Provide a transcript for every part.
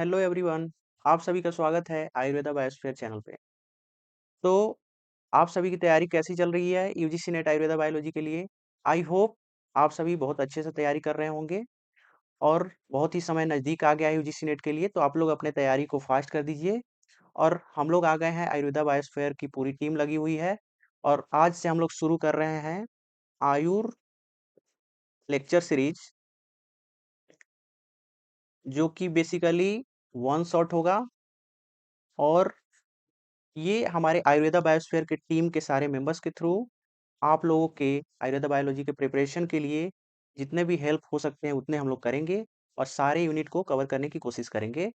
Hello everyone. आप सभी का स्वागत है आयुर्वेदा बायोस्फीयर चैनल पे। तो आप सभी की तैयारी कैसी चल रही है यूजीसी नेट आयुर्वेदा बायोलॉजी के लिए? आई होप आप सभी बहुत अच्छे से तैयारी कर रहे होंगे और बहुत ही समय नज़दीक आ गया है यूजीसी नेट के लिए, तो आप लोग अपने तैयारी को फास्ट कर दीजिए। और हम लोग आ गए हैं, आयुर्वेदा बायोस्फीयर की पूरी टीम लगी हुई है और आज से हम लोग शुरू कर रहे हैं आयुर लेक्चर सीरीज, जो कि बेसिकली वन शॉट होगा। और ये हमारे आयुर्वेदा बायोस्फीयर के टीम के सारे मेंबर्स के थ्रू आप लोगों के आयुर्वेदा बायोलॉजी के प्रिपरेशन के लिए जितने भी हेल्प हो सकते हैं उतने हम लोग करेंगे और सारे यूनिट को कवर करने की कोशिश करेंगे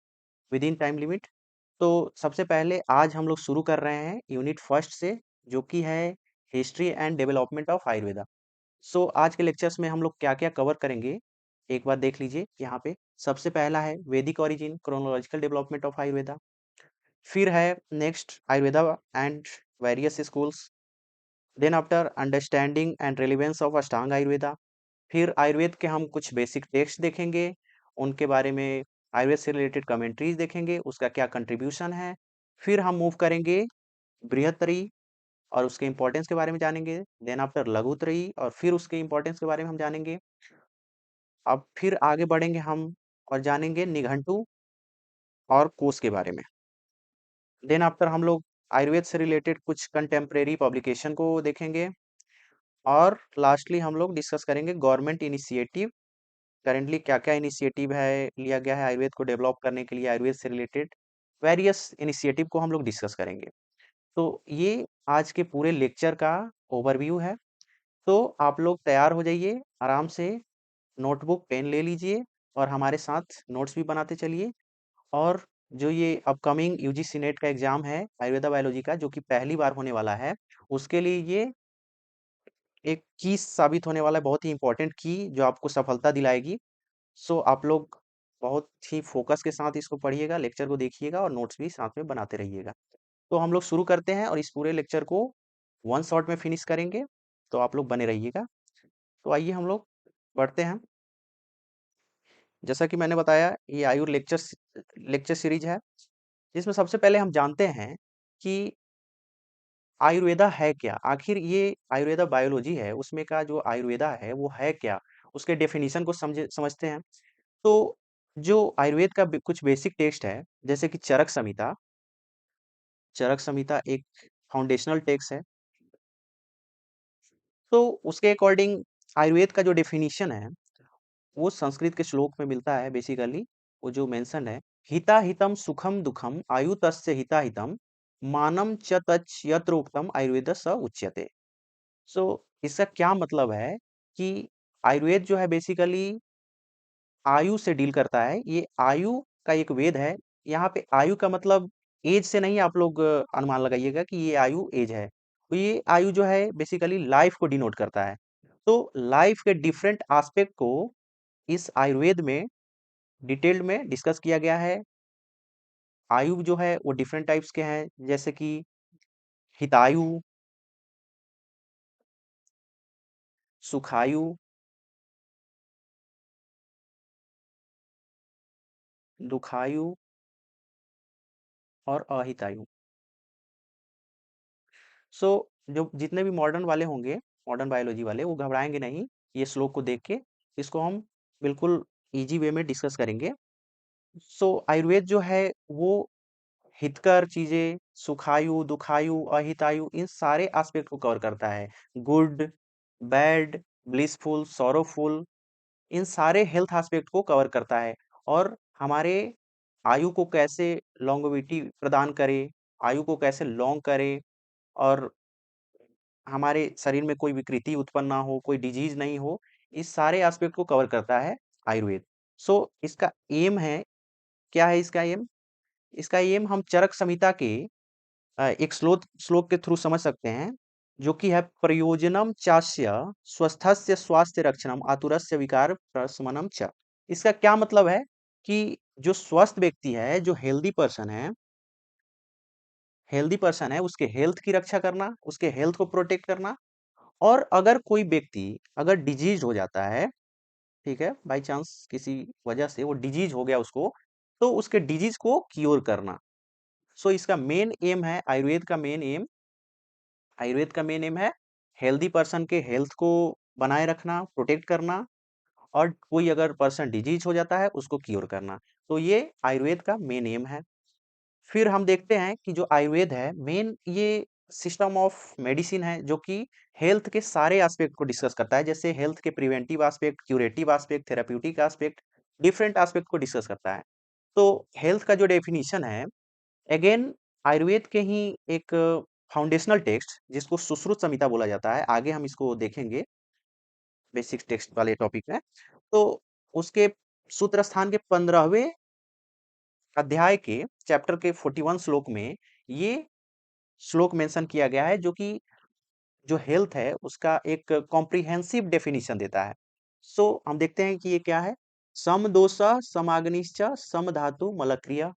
विद इन टाइम लिमिट। तो सबसे पहले आज हम लोग शुरू कर रहे हैं यूनिट फर्स्ट से, जो कि है history and development of Ayurveda. So आज के लेक्चर्स में हम लोग क्या क्या कवर करेंगे एक बार देख लीजिए यहाँ पे। सबसे पहला है Vedic origin, chronological development of Ayurveda. फिर है next Ayurveda and various schools. Then after understanding and relevance of Ashtanga Ayurveda. फिर आयुर्वेद के हम कुछ बेसिक टेक्स्ट देखेंगे, उनके बारे में आयुर्वेद से रिलेटेड कमेंट्रीज देखेंगे, उसका क्या कंट्रीब्यूशन है। फिर हम मूव करेंगे बृहत्तरी और उसके इंपॉर्टेंस के बारे में जानेंगे। देन आफ्टर लघुत्रयी और फिर उसके इंपॉर्टेंस के बारे में हम जानेंगे। अब फिर आगे बढ़ेंगे हम और जानेंगे निघंटु और कोश के बारे में। देन आफ्टर हम लोग आयुर्वेद से रिलेटेड कुछ कंटेम्प्रेरी पब्लिकेशन को देखेंगे और लास्टली हम लोग डिस्कस करेंगे गवर्नमेंट इनिशिएटिव। करेंटली क्या-क्या इनिशिएटिव है लिया गया है आयुर्वेद को डेवलप करने के लिए, आयुर्वेद से रिलेटेड वेरियस इनिशिएटिव को हम लोग डिस्कस करेंगे। तो ये आज के पूरे लेक्चर का ओवरव्यू है। तो आप लोग तैयार हो जाइए, आराम से नोटबुक, पेन ले लीजिए और हमारे साथ नोट्स भी बनाते चलिए। और जो ये अपकमिंग यूजीसी नेट का एग्जाम है आयुर्वेदा बायोलॉजी का, जो कि पहली बार होने वाला है, उसके लिए ये एक की साबित होने वाला है, बहुत ही इंपॉर्टेंट की, जो आपको सफलता दिलाएगी। सो आप लोग बहुत ही फोकस के साथ इसको पढ़िएगा, लेक्चर को देखिएगा और नोट्स भी साथ में बनाते रहिएगा। तो हम लोग शुरू करते हैं और इस पूरे लेक्चर को वन शॉट में फिनिश करेंगे, तो आप लोग बने रहिएगा। तो आइए हम लोग पढ़ते हैं। जैसा कि मैंने बताया, ये आयुर लेक्चर सीरीज है, जिसमें सबसे पहले हम जानते हैं कि आयुर्वेदा है क्या? आखिर ये आयुर्वेदा बायोलॉजी है, उसमें का जो आयुर्वेदा है वो है क्या? उसके डेफिनिशन को समझते हैं। तो जो आयुर्वेद का कुछ बेसिक टेक्स्ट है, जैसे कि चरक संहिता। चरक संहिता एक फाउंडेशनल टेक्स्ट है। तो उसके अकॉर्डिंग आयुर्वेद का जो डेफिनिशन है वो संस्कृत के श्लोक में मिलता है। बेसिकली वो जो मेंशन है, हिता हितम सुखम दुखम आयु तस्य हिता हितम मानम च तच्च यत्र उक्तम आयुर्वेद स उच्यते। सो इसका क्या मतलब है कि आयुर्वेद जो है बेसिकली आयु से डील करता है। ये आयु का एक वेद है। यहाँ पे आयु का मतलब एज से नहीं, आप लोग अनुमान लगाइएगा कि ये आयु एज है। तो ये आयु जो है बेसिकली लाइफ को डिनोट करता है। तो लाइफ के डिफरेंट एस्पेक्ट को इस आयुर्वेद में डिटेल्ड में डिस्कस किया गया है। आयु जो है वो डिफरेंट टाइप्स के हैं, जैसे कि हितायु, सुखायु, दुखायु और अहितायु। सो जो जितने भी मॉडर्न वाले होंगे, मॉडर्न बायोलॉजी वाले, वो घबराएंगे नहीं ये श्लोक को देख के। इसको हम बिल्कुल इजी वे में डिस्कस करेंगे। सो आयुर्वेद जो है वो हितकर चीजें, सुखायु, दुखायु, अहितायु, इन सारे एस्पेक्ट को कवर करता है। गुड, बैड, ब्लिसफुल, सॉरोफुल, इन सारे हेल्थ एस्पेक्ट को कवर करता है। और हमारे आयु को कैसे लॉन्गेविटी प्रदान करे, आयु को कैसे लॉन्ग करे, और हमारे शरीर में कोई विकृति उत्पन्न ना हो, कोई डिजीज नहीं हो, इस सारे एस्पेक्ट को कवर करता है आयुर्वेद। सो इसका एम है, क्या है इसका एम? इसका एम हम चरक संहिता के एक श्लोक के थ्रू समझ सकते हैं, जो कि है प्रयोजनम चास्य स्वस्थस्य स्वास्थ्य रक्षणम आतुरस्य विकार प्रशमनम च। इसका क्या मतलब है कि जो स्वस्थ व्यक्ति है, जो हेल्दी पर्सन है, उसके हेल्थ की रक्षा करना, उसके हेल्थ को प्रोटेक्ट करना। और अगर कोई व्यक्ति अगर डिजीज हो जाता है, ठीक है, बाय चांस किसी वजह से वो डिजीज हो गया उसको, तो उसके डिजीज को क्योर करना। सो इसका मेन एम है, आयुर्वेद का मेन एम है हेल्दी पर्सन के हेल्थ को बनाए रखना, प्रोटेक्ट करना, और कोई अगर पर्सन डिजीज हो जाता है उसको क्योर करना। तो ये आयुर्वेद का मेन एम है। फिर हम देखते हैं कि जो आयुर्वेद है मेन ये सिस्टम ऑफ मेडिसिन है जो कि हेल्थ के सारे एस्पेक्ट को डिस्कस करता है, जैसे हेल्थ के preventive aspect, curative aspect, therapeutic aspect, different aspect को डिस्कस करता है। तो हेल्थ का जो डेफिनेशन है, अगेन आयुर्वेद के ही एक फाउंडेशनल टेक्स्ट जिसको सुश्रुत संहिता बोला जाता है, आगे हम इसको देखेंगे बेसिक टेक्स्ट वाले टॉपिक में। तो उसके सूत्र स्थान के 15वें अध्याय के चैप्टर के 41 श्लोक में ये श्लोक मेंशन किया गया है जो कि जो हेल्थ है उसका एक कॉम्प्रिहेंसिव डेफिनेशन देता है। सो हम देखते हैं कि ये क्या है। सम दोष समाग्निश्च सम धातु मलक्रिय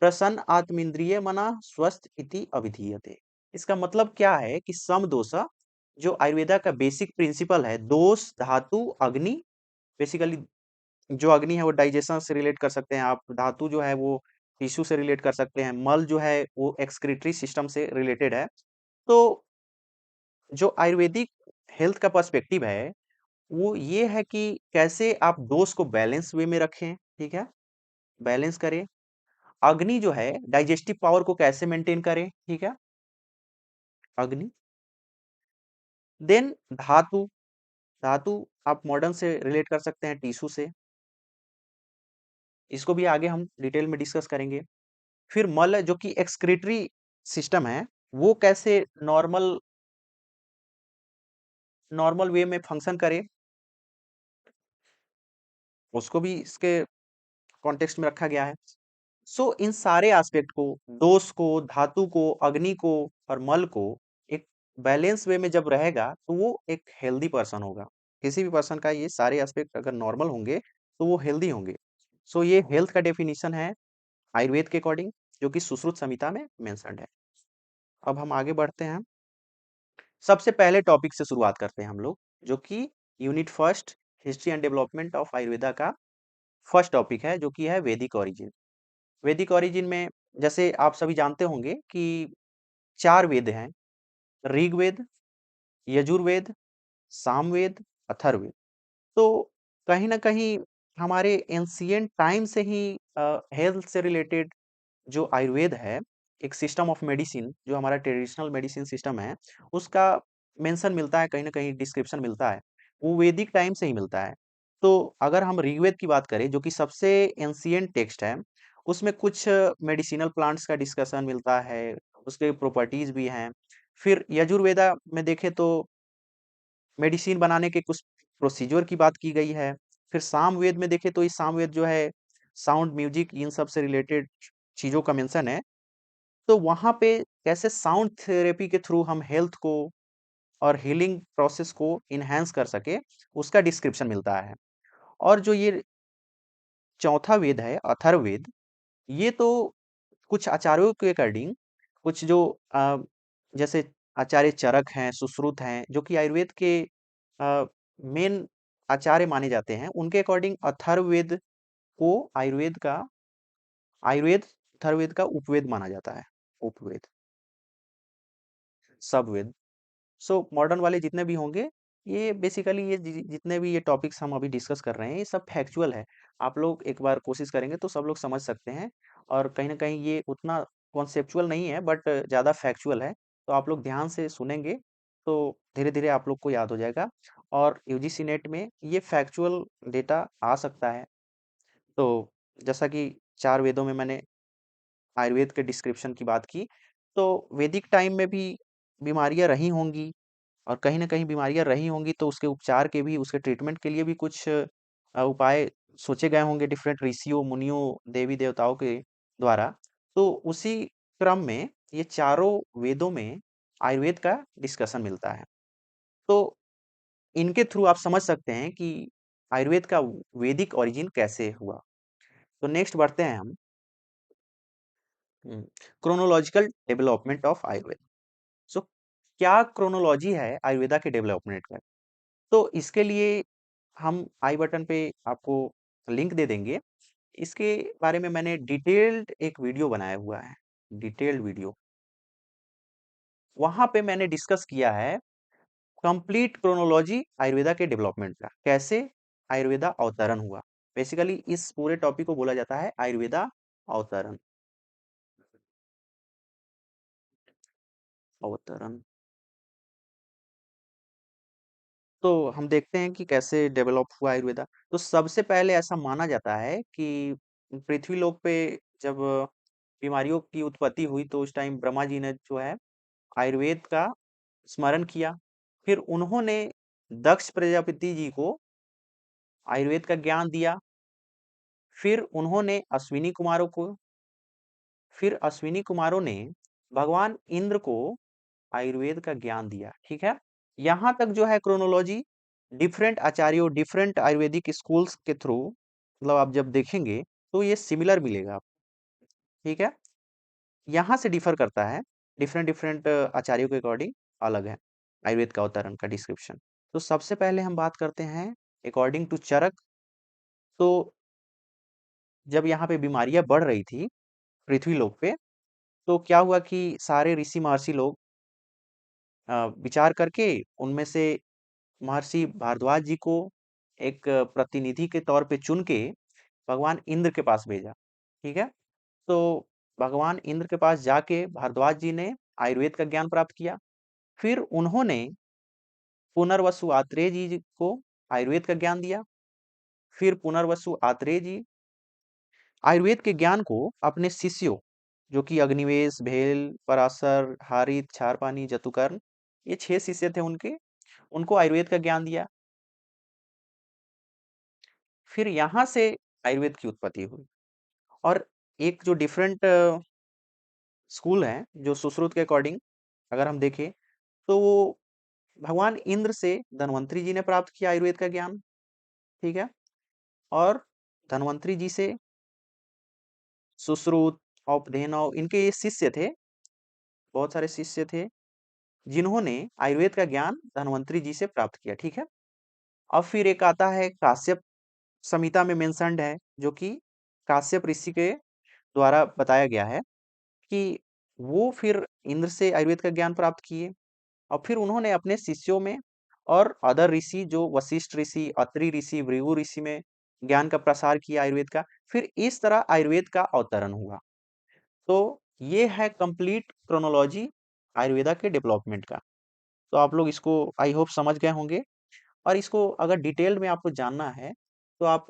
प्रसन्न आत्मेंद्रिय मना स्वस्थ इति अभिधीयते। इसका मतलब क्या है कि सम दोष जो आयुर्वेदा का बेसिक प्रिंसिपल है, दोष धातु अग्नि, बेसिकली जो अग्नि है वो डाइजेशन से रिलेट कर सकते हैं आप, धातु जो है वो टिश्यू से रिलेट कर सकते हैं, मल जो है वो एक्सक्रीटरी सिस्टम से रिलेटेड है। तो जो आयुर्वेदिक हेल्थ का पर्सपेक्टिव है वो ये है कि कैसे आप डोज को बैलेंस वे में रखें, ठीक है, बैलेंस करें। अग्नि जो है डाइजेस्टिव पावर को कैसे मेंटेन करें, ठीक है, अग्नि। देन धातु, धातु आप मॉडर्न से रिलेट कर सकते हैं टिश्यू से, इसको भी आगे हम डिटेल में डिस्कस करेंगे। फिर मल जो कि एक्सक्रीटरी सिस्टम है वो कैसे नॉर्मल नॉर्मल वे में फंक्शन करे, उसको भी इसके कॉन्टेक्स्ट में रखा गया है। सो इन सारे एस्पेक्ट को, दोष को, धातु को, अग्नि को और मल को एक बैलेंस वे में जब रहेगा तो वो एक हेल्दी पर्सन होगा। किसी भी पर्सन का ये सारे एस्पेक्ट अगर नॉर्मल होंगे तो वो हेल्दी होंगे। सो ये हेल्थ का डेफिनेशन है आयुर्वेद के अकॉर्डिंग जो कि सुश्रुत संहिता में मेंशन्ड है। अब हम आगे बढ़ते हैं। सबसे पहले टॉपिक से शुरुआत करते हैं हम लोग, जो कि unit first history and development of Ayurveda का फर्स्ट टॉपिक है जो कि है वैदिक ओरिजिन। वैदिक ओरिजिन में जैसे आप सभी जानते होंगे कि 4 वेद हैं, ऋग्वेद, यजुर्वेद, सामवेद, अथर्ववेद। तो कहीं न कहीं हमारे एंशिएंट टाइम से ही हेल्थ से रिलेटेड जो आयुर्वेद है, एक सिस्टम ऑफ मेडिसिन जो हमारा ट्रेडिशनल मेडिसिन सिस्टम है, उसका मेंशन मिलता है, कहीं न कहीं डिस्क्रिप्शन मिलता है, वो वैदिक टाइम से ही मिलता है। तो अगर हम ऋग्वेद की बात करें जो कि सबसे एंशिएंट टेक्स्ट है, उसमें कुछ मेडिसिनल प्लांट्स का डिस्कशन मिलता है, उसके प्रॉपर्टीज भी हैं। फिर यजुर्वेदा में देखें तो मेडिसिन बनाने के कुछ प्रोसीजर की बात की गई है। फिर सामवेद में देखें तो ये सामवेद जो है साउंड, म्यूजिक इन सब से रिलेटेड चीज़ों का मेंशन है। तो वहाँ पे कैसे साउंड थेरेपी के थ्रू हम हेल्थ को और हीलिंग प्रोसेस को एनहांस कर सके, उसका डिस्क्रिप्शन मिलता है। और जो ये चौथा वेद है अथर्ववेद, ये तो कुछ आचार्यों के अकॉर्डिंग, कुछ जो जैसे आचार्य चरक हैं, सुश्रुत हैं, जो कि आयुर्वेद के मेन आचार्य माने जाते हैं, उनके अकॉर्डिंग अथर्ववेद को आयुर्वेद अथर्ववेद का उपवेद माना जाता है, उपवेद, सबवेद। सो मॉडर्न वाले जितने भी होंगे, ये बेसिकली ये जितने भी ये टॉपिक्स हम अभी डिस्कस कर रहे हैं ये सब फैक्चुअल है। आप लोग एक बार कोशिश करेंगे तो सब लोग समझ सकते हैं, और कहीं ना कहीं ये उतना कॉन्सेप्चुअल नहीं है बट ज़्यादा फैक्चुअल है। तो आप लोग ध्यान से सुनेंगे तो धीरे धीरे आप लोग को याद हो जाएगा, और यूजीसी नेट में ये फैक्चुअल डेटा आ सकता है। तो जैसा कि 4 वेदों में मैंने आयुर्वेद के डिस्क्रिप्शन की बात की, तो वैदिक टाइम में भी बीमारियां रही होंगी, और कहीं न कहीं बीमारियाँ रही होंगी तो उसके उपचार के भी, उसके ट्रीटमेंट के लिए भी कुछ उपाय सोचे गए होंगे डिफरेंट ऋषियों, मुनियों, देवी-देवताओं के द्वारा। तो उसी क्रम में ये चारों वेदों में आयुर्वेद का डिस्कशन मिलता है। तो इनके थ्रू आप समझ सकते हैं कि आयुर्वेद का वैदिक ओरिजिन कैसे हुआ। तो नेक्स्ट बढ़ते हैं हम क्रोनोलॉजिकल डेवलपमेंट ऑफ आयुर्वेद। सो क्या क्रोनोलॉजी है आयुर्वेदा के डेवलपमेंट का? तो इसके लिए हम आई बटन पे आपको लिंक दे देंगे। इसके बारे में मैंने डिटेल्ड एक वीडियो बनाया हुआ है, डिटेल्ड वीडियो। वहाँ पे मैंने डिस्कस किया है कंप्लीट क्रोनोलॉजी आयुर्वेदा के डेवलपमेंट का, कैसे आयुर्वेदा अवतरण हुआ। बेसिकली इस पूरे टॉपिक को बोला जाता है आयुर्वेदा अवतरण। अवतरण। तो हम देखते हैं कि कैसे डेवलप हुआ आयुर्वेदा। तो सबसे पहले ऐसा माना जाता है कि पृथ्वी लोक पे जब बीमारियों की उत्पत्ति हुई तो उस टाइम ब्रह्मा जी ने जो है आयुर्वेद का स्मरण किया। फिर उन्होंने दक्ष प्रजापति जी को आयुर्वेद का ज्ञान दिया। फिर उन्होंने अश्विनी कुमारों को फिर अश्विनी कुमारों ने भगवान इंद्र को आयुर्वेद का ज्ञान दिया। ठीक है, यहाँ तक जो है क्रोनोलॉजी डिफरेंट आचार्यों डिफरेंट आयुर्वेदिक स्कूल्स के थ्रू, मतलब आप जब देखेंगे तो ये सिमिलर मिलेगा आपको। ठीक है, यहाँ से डिफर करता है, डिफरेंट डिफरेंट आचार्यों के अकॉर्डिंग अलग है आयुर्वेद का अवतरण का डिस्क्रिप्शन। तो सबसे पहले हम बात करते हैं अकॉर्डिंग टू चरक। तो जब यहाँ पे बीमारियां बढ़ रही थी पृथ्वी लोक पे, तो क्या हुआ कि सारे ऋषि महर्षि लोग विचार करके उनमें से महर्षि भारद्वाज जी को एक प्रतिनिधि के तौर पे चुन के भगवान इंद्र के पास भेजा। ठीक है, तो भगवान इंद्र के पास जाके भारद्वाज जी ने आयुर्वेद का ज्ञान प्राप्त किया। फिर उन्होंने पुनर्वसु आत्रेय जी को आयुर्वेद का ज्ञान दिया। फिर पुनर्वसु आत्रेय जी आयुर्वेद के ज्ञान को अपने शिष्यों, जो कि अग्निवेश, भेल, पराशर, हारित, क्षारपानी, जतुकर्ण, ये 6 शिष्य थे उनके, उनको आयुर्वेद का ज्ञान दिया। फिर यहाँ से आयुर्वेद की उत्पत्ति हुई। और एक जो डिफरेंट स्कूल है जो सुश्रुत के अकॉर्डिंग अगर हम देखें, तो वो भगवान इंद्र से धन्वंतरी जी ने प्राप्त किया आयुर्वेद का ज्ञान। ठीक है, और धन्वंतरी जी से सुश्रुत, औपदेनव, इनके ये शिष्य थे, बहुत सारे शिष्य थे जिन्होंने आयुर्वेद का ज्ञान धन्वंतरी जी से प्राप्त किया। ठीक है, अब फिर एक आता है काश्यप संहिता में मेंशन्ड है, जो कि काश्यप ऋषि के द्वारा बताया गया है कि वो फिर इंद्र से आयुर्वेद का ज्ञान प्राप्त किए। और फिर उन्होंने अपने शिष्यों में और अदर ऋषि जो वशिष्ठ ऋषि, अत्रि ऋषि, भृगु ऋषि में ज्ञान का प्रसार किया आयुर्वेद का। फिर इस तरह आयुर्वेद का अवतरण हुआ। तो ये है कंप्लीट क्रोनोलॉजी आयुर्वेदा के डेवलपमेंट का। तो आप लोग इसको आई होप समझ गए होंगे। और इसको अगर डिटेल्ड में आपको जानना है तो आप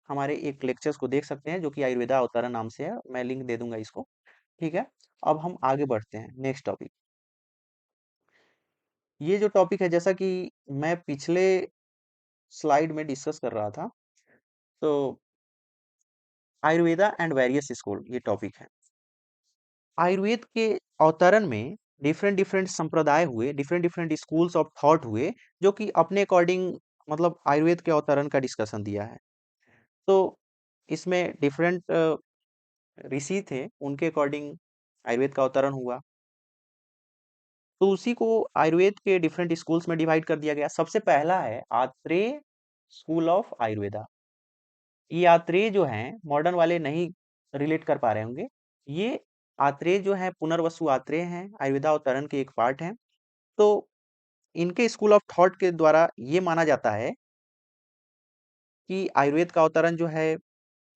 हमारे एक लेक्चर्स को देख सकते हैं जो कि आयुर्वेदा अवतरण नाम से है, मैं लिंक दे दूंगा इसको। ठीक है, अब हम आगे बढ़ते हैं नेक्स्ट टॉपिक। ये जो टॉपिक है, जैसा कि मैं पिछले स्लाइड में डिस्कस कर रहा था, तो आयुर्वेदा एंड वेरियस स्कूल ये टॉपिक है। आयुर्वेद के अवतरण में डिफरेंट डिफरेंट संप्रदाय हुए, different different schools of thought हुए, जो कि अपने अकॉर्डिंग मतलब आयुर्वेद के अवतरण का डिस्कशन दिया है। तो इसमें डिफरेंट ऋषि थे, उनके अकॉर्डिंग आयुर्वेद का अवतरण हुआ। तो उसी को आयुर्वेद के डिफरेंट स्कूल्स में डिवाइड कर दिया गया। सबसे पहला है आत्रेय स्कूल ऑफ आयुर्वेदा। ये आत्रेय जो हैं मॉडर्न वाले नहीं रिलेट कर पा रहे होंगे। ये आत्रेय जो है पुनर्वसु आत्रेय हैं, आयुर्वेदा अवतरण के एक पार्ट हैं। तो इनके स्कूल ऑफ थॉट के द्वारा ये माना जाता है कि आयुर्वेद का अवतरण जो है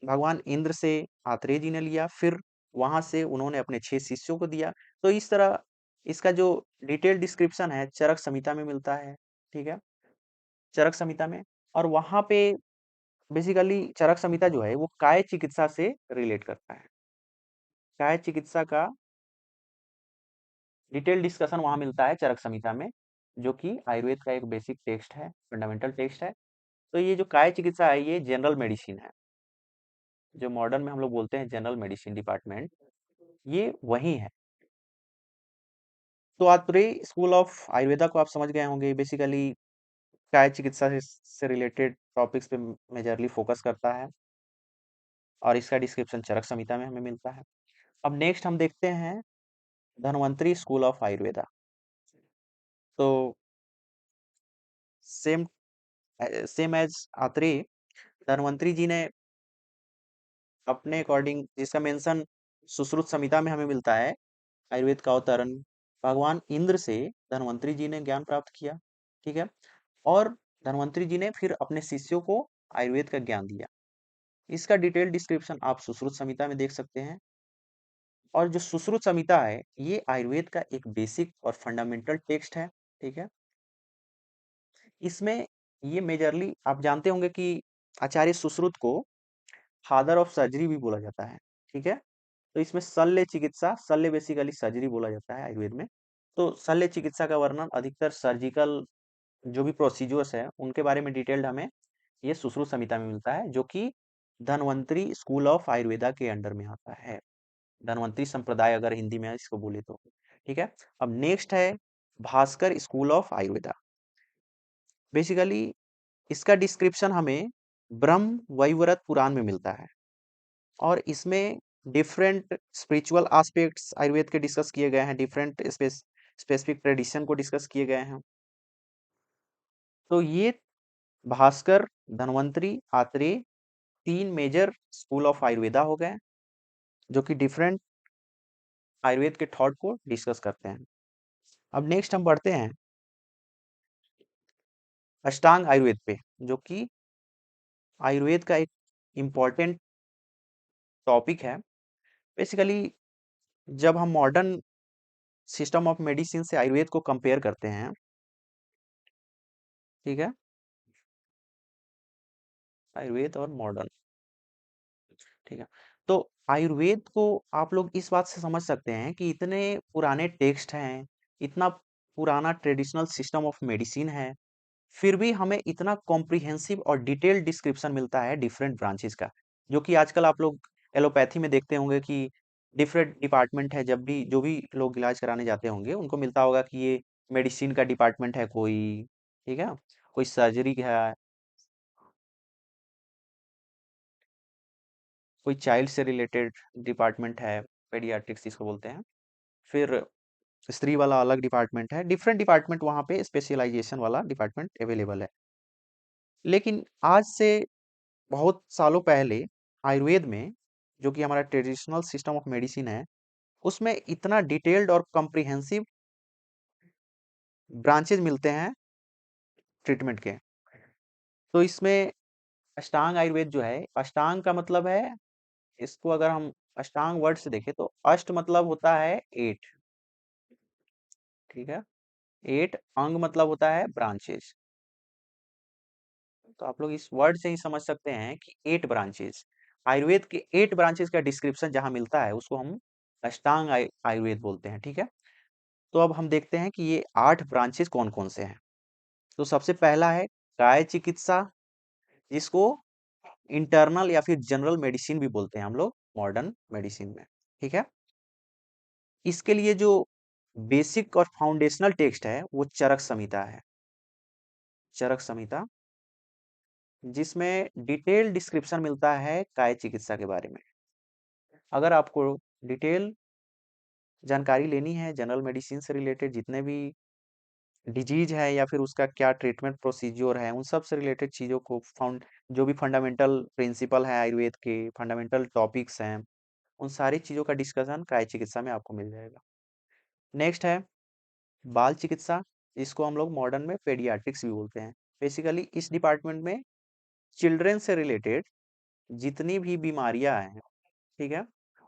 भगवान इंद्र से आत्रेय जी ने लिया। फिर वहां से उन्होंने अपने 6 शिष्यों को दिया। तो इस तरह इसका जो डिटेल डिस्क्रिप्शन है चरक संहिता में मिलता है। ठीक है, चरक संहिता में। और वहां पे बेसिकली चरक संहिता जो है वो काय चिकित्सा से रिलेट करता है। काय चिकित्सा का डिटेल डिस्कशन वहां मिलता है चरक संहिता में, जो कि आयुर्वेद का एक बेसिक टेक्स्ट है, फंडामेंटल टेक्स्ट है। तो ये जो काय चिकित्सा है ये जनरल मेडिसिन है, जो मॉडर्न में हम लोग बोलते हैं जनरल मेडिसिन डिपार्टमेंट, ये वही है। तो आत्रेय स्कूल ऑफ आयुर्वेदा को आप समझ गए होंगे। बेसिकली काय चिकित्सा से रिलेटेड टॉपिक्स पे मेजरली फोकस करता है, और इसका डिस्क्रिप्शन चरक संहिता में हमें मिलता है। अब नेक्स्ट हम देखते हैं धन्वंतरी स्कूल ऑफ आयुर्वेदा। तो same same as Atreya, Dhanvantari ji ने अपने अकॉर्डिंग, जिसका मेंशन सुश्रुत संहिता में हमें मिलता है, आयुर्वेद का अवतरण भगवान इंद्र से धन्वंतरी जी ने ज्ञान प्राप्त किया। ठीक है, और धन्वंतरी जी ने फिर अपने शिष्यों को आयुर्वेद का ज्ञान दिया। इसका डिटेल डिस्क्रिप्शन आप सुश्रुत संहिता में देख सकते हैं। और जो सुश्रुत संहिता है, ये आयुर्वेद का एक बेसिक और फंडामेंटल टेक्स्ट है। ठीक है, इसमें ये मेजरली आप जानते होंगे कि आचार्य सुश्रुत को फादर ऑफ सर्जरी भी बोला जाता है। ठीक है, तो इसमें शल्य चिकित्सा, शल्य बेसिकली सर्जरी बोला जाता है आयुर्वेद में। तो शल्य चिकित्सा का वर्णन अधिकतर सर्जिकल जो भी प्रोसीजर्स है उनके बारे में डिटेल्ड हमें ये सुश्रुत संहिता में मिलता है, जो कि धन्वंतरी स्कूल ऑफ आयुर्वेदा के अंडर में आता है। धन्वंतरी संप्रदाय अगर हिंदी में इसको बोले तो। ठीक है, अब नेक्स्ट है Bhaskar school of Ayurveda. Basically इसका डिस्क्रिप्शन हमें ब्रह्म वैवर्त पुराण में मिलता है, और इसमें डिफरेंट स्पिरिचुअल एस्पेक्ट्स आयुर्वेद के डिस्कस किए गए हैं, डिफरेंट स्पेसिफिक ट्रेडिशन को डिस्कस किए गए हैं। तो ये भास्कर, धन्वंतरी, आत्रेय तीन मेजर स्कूल ऑफ आयुर्वेदा हो गए, जो कि डिफरेंट आयुर्वेद के थॉट को डिस्कस करते हैं। अब नेक्स्ट हम बढ़ते हैं अष्टांग आयुर्वेद पे, जो कि आयुर्वेद का एक इम्पॉर्टेंट टॉपिक है। बेसिकली जब हम मॉडर्न सिस्टम ऑफ मेडिसिन से आयुर्वेद को कंपेयर करते हैं, ठीक है, आयुर्वेद और मॉडर्न, ठीक है, तो आयुर्वेद को आप लोग इस बात से समझ सकते हैं कि इतने पुराने टेक्स्ट हैं, इतना पुराना ट्रेडिशनल सिस्टम ऑफ मेडिसिन है, फिर भी हमें इतना कॉम्प्रिहेंसिव और डिटेल्ड डिस्क्रिप्शन मिलता है डिफरेंट ब्रांचेस का। जो कि आजकल आप लोग एलोपैथी में देखते होंगे कि डिफरेंट डिपार्टमेंट है, जब भी जो भी लोग इलाज कराने जाते होंगे उनको मिलता होगा कि ये मेडिसिन का डिपार्टमेंट है कोई, ठीक है, कोई सर्जरी है, कोई चाइल्ड से रिलेटेड डिपार्टमेंट है, पेडियाट्रिक्स जिसको बोलते हैं, फिर स्त्री वाला अलग डिपार्टमेंट है, डिफरेंट डिपार्टमेंट वहाँ पे स्पेशलाइजेशन वाला डिपार्टमेंट अवेलेबल है। लेकिन आज से बहुत सालों पहले आयुर्वेद में, जो कि हमारा ट्रेडिशनल सिस्टम ऑफ मेडिसिन है, उसमें इतना डिटेल्ड और कॉम्प्रिहेंसिव ब्रांचेज मिलते हैं ट्रीटमेंट के। तो इसमें अष्टांग आयुर्वेद जो है, अष्टांग का मतलब है, इसको अगर हम अष्टांग वर्ड से देखें तो अष्ट मतलब होता है 8, ठीक है, 8 अंग मतलब होता है ब्रांचेस। तो आप लोग इस वर्ड से ही समझ सकते हैं कि 8 ब्रांचेस, आयुर्वेद के 8 ब्रांचेस का डिस्क्रिप्शन जहां मिलता है उसको हम अष्टांग आयुर्वेद बोलते हैं। ठीक है, तो अब हम देखते हैं कि ये 8 ब्रांचेस कौन कौन से हैं। तो सबसे पहला है काय चिकित्सा, जिसको इंटरनल या फिर जनरल मेडिसिन भी बोलते हैं हम लोग मॉडर्न मेडिसिन में। ठीक है, इसके लिए जो बेसिक और फाउंडेशनल टेक्स्ट है वो चरक संहिता है, चरक संहिता, जिसमें डिटेल डिस्क्रिप्शन मिलता है काय चिकित्सा के बारे में। अगर आपको डिटेल जानकारी लेनी है जनरल मेडिसिन से रिलेटेड, जितने भी डिजीज है या फिर उसका क्या ट्रीटमेंट प्रोसीजर है, उन सब से रिलेटेड चीज़ों को फाउंड, जो भी फंडामेंटल प्रिंसिपल है आयुर्वेद के, फंडामेंटल टॉपिक्स हैं, उन सारी चीज़ों का डिस्कशन काय चिकित्सा में आपको मिल जाएगा। नेक्स्ट है बाल चिकित्सा, जिसको हम लोग मॉडर्न में पेडियाट्रिक्स भी बोलते हैं। बेसिकली इस डिपार्टमेंट में चिल्ड्रन से रिलेटेड जितनी भी बीमारियां हैं, ठीक है,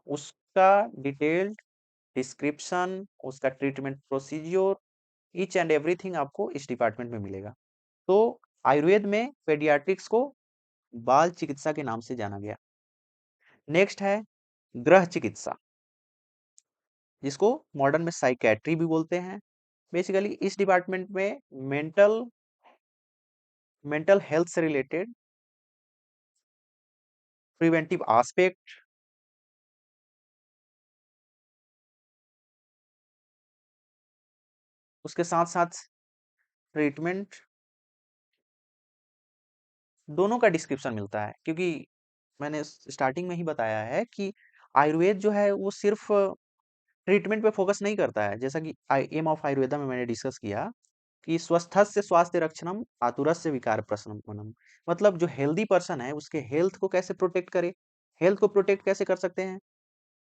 उसका डिटेल्ड डिस्क्रिप्शन, उसका treatment procedure, each and everything आपको इस डिपार्टमेंट में मिलेगा। तो आयुर्वेद में पेडियाट्रिक्स को बाल चिकित्सा के नाम से जाना गया। नेक्स्ट है गृह चिकित्सा, जिसको मॉडर्न में साइकेट्री भी बोलते हैं। बेसिकली इस डिपार्टमेंट में मेंटल मेंटल हेल्थ से रिलेटेड प्रिवेंटिव एस्पेक्ट, उसके साथ साथ ट्रीटमेंट, दोनों का डिस्क्रिप्शन मिलता है। क्योंकि मैंने स्टार्टिंग में ही बताया है कि आयुर्वेद जो है वो सिर्फ ट्रीटमेंट पे फोकस नहीं करता है। जैसा कि एम ऑफ आयुर्वेदा में मैंने डिस्कस किया कि स्वस्थस्य स्वास्थ्य रक्षणम आतुरस्य विकार प्रशमनम, मतलब जो हेल्दी पर्सन है उसके हेल्थ को कैसे प्रोटेक्ट करे, हेल्थ को प्रोटेक्ट कैसे कर सकते हैं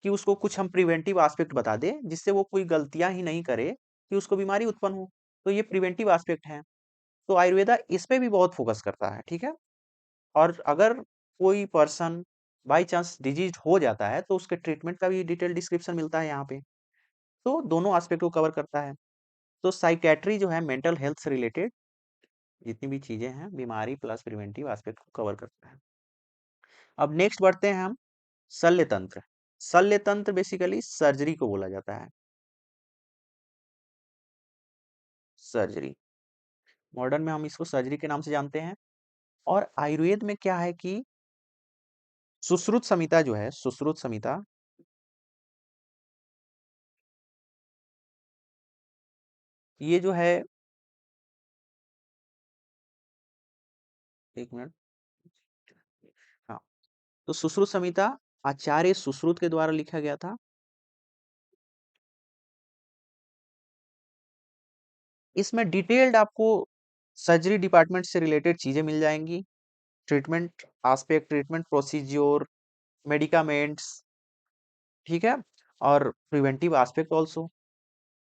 कि उसको कुछ हम प्रिवेंटिव एस्पेक्ट बता दें जिससे वो कोई गलतियां ही नहीं करे कि उसको बीमारी उत्पन्न हो। तो ये प्रिवेंटिव एस्पेक्ट है। तो आयुर्वेदा इस पे भी बहुत फोकस करता है, ठीक है। और अगर कोई पर्सन बाई चांस डिजीज हो जाता है तो उसके ट्रीटमेंट का भी डिटेल डिस्क्रिप्शन मिलता है यहाँ पे। तो दोनों एस्पेक्ट को कवर करता है। तो साइकेट्री जो है मेंटल हेल्थ से रिलेटेड जितनी भी चीजें हैं बीमारी प्लस प्रिवेंटिव एस्पेक्ट को कवर करता है। अब नेक्स्ट बढ़ते हैं हम शल्य तंत्र। शल्य तंत्र बेसिकली सर्जरी को बोला जाता है। सर्जरी मॉडर्न में हम इसको सर्जरी के नाम से जानते हैं। और आयुर्वेद में क्या है कि सुश्रुत संहिता जो है, सुश्रुत संहिता, ये जो है, एक मिनट, हाँ, तो सुश्रुत संहिता आचार्य सुश्रुत के द्वारा लिखा गया था। इसमें डिटेल्ड आपको सर्जरी डिपार्टमेंट से रिलेटेड चीजें मिल जाएंगी। Treatment aspect, treatment procedure, medicaments, ठीक है, और प्रिवेंटिव एस्पेक्ट ऑल्सो,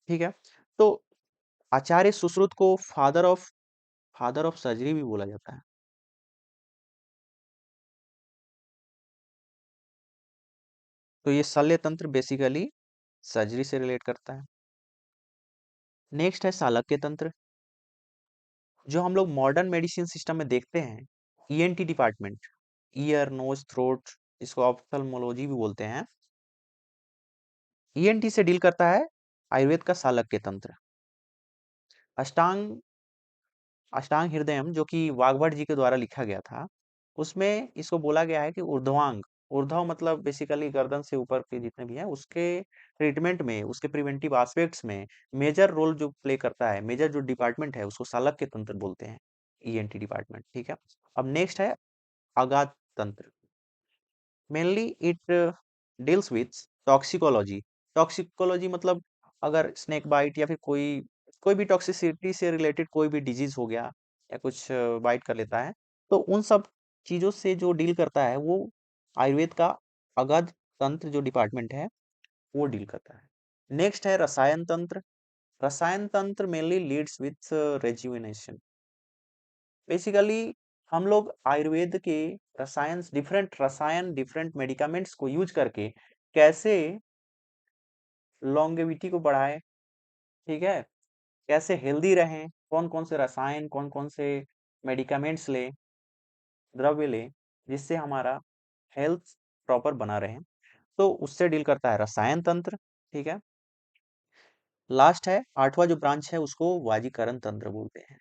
ठीक है। तो आचार्य सुश्रुत को फादर ऑफ सर्जरी भी बोला जाता है। तो ये शल्य तंत्र बेसिकली सर्जरी से रिलेट करता है। नेक्स्ट है शालक्य तंत्र, जो हम लोग मॉडर्न मेडिसिन सिस्टम में देखते हैं। ENT department, ear nose throat, इसको ऑप्थेल्मोलॉजी भी बोलते हैं। ईएनटी से डील करता है आयुर्वेद का शालक्य तंत्र। अष्टांग अष्टांग हृदयम जो कि वाग्भट जी के द्वारा लिखा गया था, उसमें इसको बोला गया है कि ऊर्ध्वांग, ऊर्ध्व मतलब बेसिकली गर्दन से ऊपर के जितने भी हैं उसके ट्रीटमेंट में, उसके प्रिवेंटिव एस्पेक्ट्स में मेजर रोल जो प्ले करता है, मेजर जो डिपार्टमेंट है उसको शालक्य तंत्र बोलते हैं, ईएनटी डिपार्टमेंट, ठीक है। अब नेक्स्ट है आघात तंत्र। Mainly it deals with toxicology. Toxicology मतलब अगर स्नेक बाइट या फिर कोई कोई भी टॉक्सिसिटी से रिलेटेड कोई भी डिजीज हो गया या कुछ बाइट कर लेता है, तो उन सब चीजों से जो डील करता है वो आयुर्वेद का अगध तंत्र जो डिपार्टमेंट है वो डील करता है। नेक्स्ट है रसायन तंत्र। रसायन तंत्र mainly leads with rejuvenation. Basically हम लोग आयुर्वेद के रसायन डिफरेंट मेडिकामेंट्स को यूज करके कैसे लॉन्गेविटी को बढ़ाए, ठीक है, कैसे हेल्दी रहें, कौन कौन से रसायन, कौन कौन से मेडिकामेंट्स ले, द्रव्य ले, जिससे हमारा हेल्थ प्रॉपर बना रहे, तो उससे डील करता है रसायन तंत्र, ठीक है। लास्ट है आठवां जो ब्रांच है उसको वाजीकरण तंत्र बोलते हैं।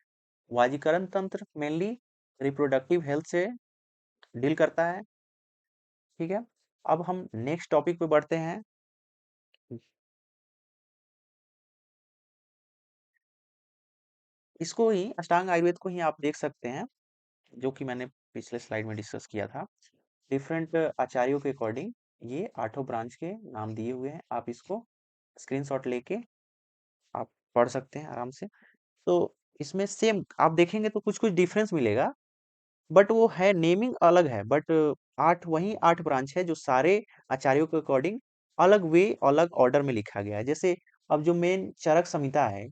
वाजीकरण तंत्र मेनली रिप्रोडक्टिव हेल्थ से डील करता है, ठीक है। अब हम नेक्स्ट टॉपिक पे बढ़ते हैं। इसको ही अष्टांग आयुर्वेद को ही आप देख सकते हैं, जो कि मैंने पिछले स्लाइड में डिस्कस किया था। डिफरेंट आचार्यों के अकॉर्डिंग ये आठों ब्रांच के नाम दिए हुए हैं, आप इसको स्क्रीनशॉट लेके आप पढ़ सकते हैं आराम से। तो इसमें सेम आप देखेंगे तो कुछ कुछ डिफरेंस मिलेगा, बट वो है नेमिंग अलग है, बट आठ वही आठ ब्रांच है जो सारे आचार्यों के अकॉर्डिंग अलग वे अलग ऑर्डर में लिखा गया है। जैसे अब जो मेन चरक संहिता है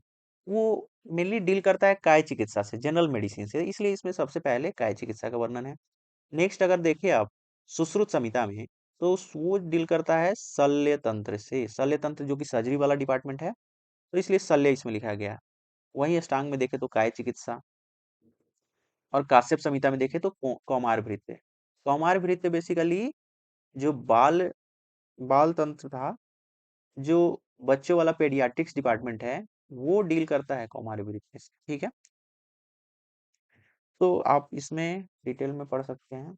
वो मेनली डील करता है काय चिकित्सा से, जनरल मेडिसिन से, इसलिए इसमें सबसे पहले काय चिकित्सा का वर्णन है। नेक्स्ट अगर देखिए आप सुश्रुत संहिता में, तो वो डील करता है शल्य तंत्र से, शल्य तंत्र जो कि सर्जरी वाला डिपार्टमेंट है, तो इसलिए शल्य इसमें लिखा गया है। वहीं अष्टांग में देखे तो काय चिकित्सा, और काश्यप संहिता में देखे तो कौमार भृत्य। कौमार भृत्य बेसिकली जो बाल बाल तंत्र था, जो बच्चों वाला पेडियाट्रिक्स डिपार्टमेंट है, वो डील करता है कौमार भृत्य से, ठीक है। तो आप इसमें डिटेल में पढ़ सकते हैं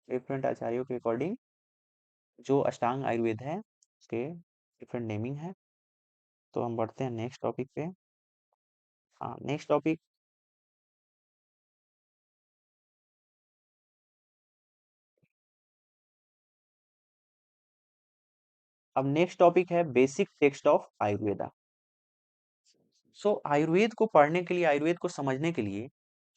डिफरेंट आचार्यों के अकॉर्डिंग जो अष्टांग आयुर्वेद है उसके डिफरेंट नेमिंग है। तो हम बढ़ते हैं नेक्स्ट टॉपिक पे। हाँ, नेक्स्ट टॉपिक, अब नेक्स्ट टॉपिक है बेसिक टेक्स्ट ऑफ आयुर्वेदा। सो आयुर्वेद को पढ़ने के लिए, आयुर्वेद को समझने के लिए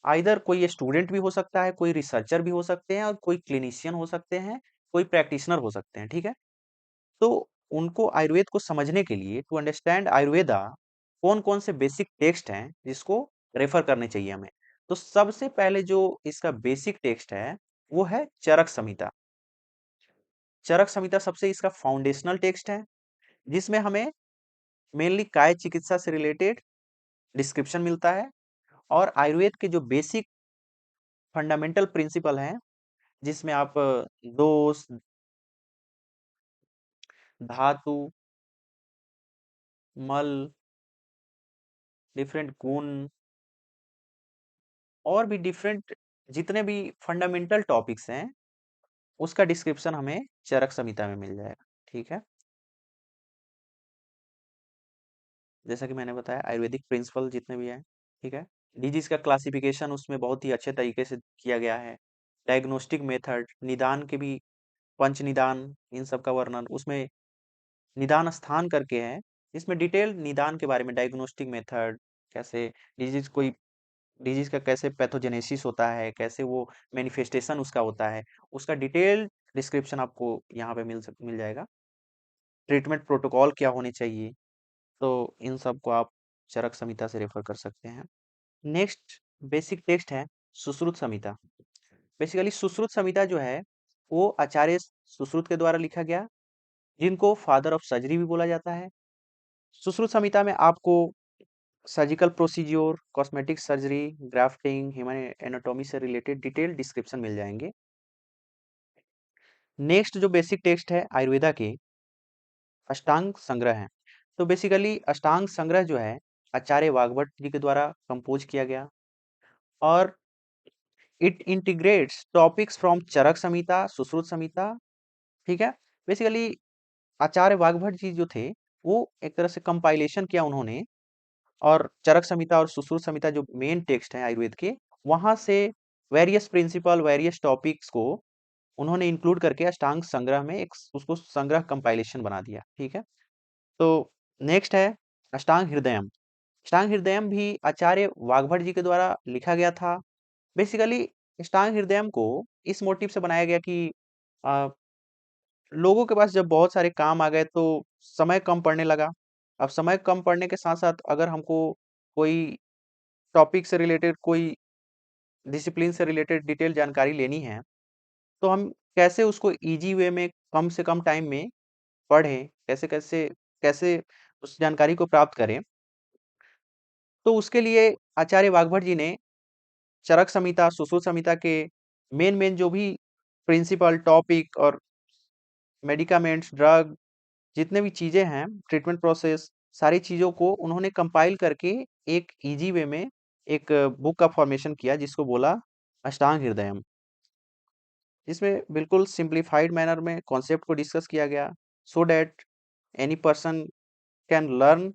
आइदर कोई स्टूडेंट भी हो सकता है, कोई रिसर्चर भी हो सकते हैं और कोई क्लिनिशियन हो सकते हैं, कोई प्रैक्टिशनर हो सकते हैं, ठीक है। तो उनको आयुर्वेद को समझने के लिए, टू अंडरस्टैंड आयुर्वेदा, कौन कौन से बेसिक टेक्स्ट हैं जिसको रेफर करने चाहिए हमें। तो सबसे पहले जो इसका बेसिक टेक्स्ट है वो है चरक संहिता। चरक संहिता सबसे इसका फाउंडेशनल टेक्स्ट है, जिसमें हमें मेनली काय चिकित्सा से रिलेटेड डिस्क्रिप्शन मिलता है, और आयुर्वेद के जो बेसिक फंडामेंटल प्रिंसिपल हैं, जिसमें आप दोष, धातु, मल, डिफरेंट गुण, और भी डिफरेंट जितने भी फंडामेंटल टॉपिक्स हैं, उसका डिस्क्रिप्शन हमें चरक संहिता में मिल जाएगा, ठीक है। जैसा कि मैंने बताया, आयुर्वेदिक प्रिंसिपल जितने भी हैं, ठीक है। डिजीज का क्लासिफिकेशन उसमें बहुत ही अच्छे तरीके से किया गया है। डायग्नोस्टिक मेथड, निदान के भी, पंच निदान, इन सब का वर्णन उसमें निदान स्थान करके है, इसमें डिटेल निदान के बारे में, डायग्नोस्टिक मेथड, कैसे डिजीज, कोई डिजीज का कैसे पैथोजेनेसिस होता है, कैसे वो मैनिफेस्टेशन उसका होता है, उसका डिटेल डिस्क्रिप्शन आपको यहाँ पे मिल जाएगा। ट्रीटमेंट प्रोटोकॉल क्या होने चाहिए, तो इन सब को आप चरक संहिता से रेफर कर सकते हैं। नेक्स्ट बेसिक टेक्स्ट है सुश्रुत संहिता। बेसिकली सुश्रुत संहिता जो है वो आचार्य सुश्रुत के द्वारा लिखा गया, जिनको फादर ऑफ सर्जरी भी बोला जाता है। सुश्रुत संहिता में आपको surgical procedure, cosmetic surgery, grafting, human anatomy से रिलेटेड डिटेल डिस्क्रिप्शन मिल जाएंगे। नेक्स्ट जो बेसिक टेक्स्ट है आयुर्वेदा के, अष्टांग संग्रह है। तो बेसिकली अष्टांग संग्रह जो है आचार्य वाग्भट जी के द्वारा कंपोज किया गया, और इट इंटीग्रेट्स टॉपिक्स फ्रॉम चरक संहिता, सुश्रुत संहिता, ठीक है। बेसिकली आचार्य वाग्भट जी जो थे, वो एक तरह से कंपाइलेशन किया उन्होंने, और चरक संहिता और सुश्रुत संहिता जो मेन टेक्स्ट है आयुर्वेद के, वहां से वेरियस प्रिंसिपल, वेरियस टॉपिक्स को उन्होंने इंक्लूड करके अष्टांग संग्रह में एक उसको संग्रह कंपाइलेशन बना दिया, ठीक है। तो नेक्स्ट है अष्टांग हृदयम। अष्टांग हृदयम भी आचार्य वाग्भट जी के द्वारा लिखा गया था। बेसिकली अष्टांग हृदयम को इस मोटिव से बनाया गया कि अ, लोगों के पास जब बहुत सारे काम आ गए तो समय कम पड़ने लगा। अब समय कम पड़ने के साथ साथ अगर हमको कोई टॉपिक से रिलेटेड, कोई डिसिप्लिन से रिलेटेड डिटेल जानकारी लेनी है, तो हम कैसे उसको इजी वे में कम से कम टाइम में पढ़ें, कैसे कैसे कैसे उस जानकारी को प्राप्त करें। तो उसके लिए आचार्य वाग्भट जी ने चरक संहिता, सुश्रुत संहिता के मेन मेन जो भी प्रिंसिपल टॉपिक और मेडिकामेंट्स, ड्रग, जितने भी चीजें हैं, ट्रीटमेंट प्रोसेस, सारी चीजों को उन्होंने कंपाइल करके एक इजी वे में एक बुक का फॉर्मेशन किया, जिसको बोला अष्टांग हृदयम, जिसमें बिल्कुल सिंप्लीफाइड मैनर में कॉन्सेप्ट को डिस्कस किया गया, so that any person can learn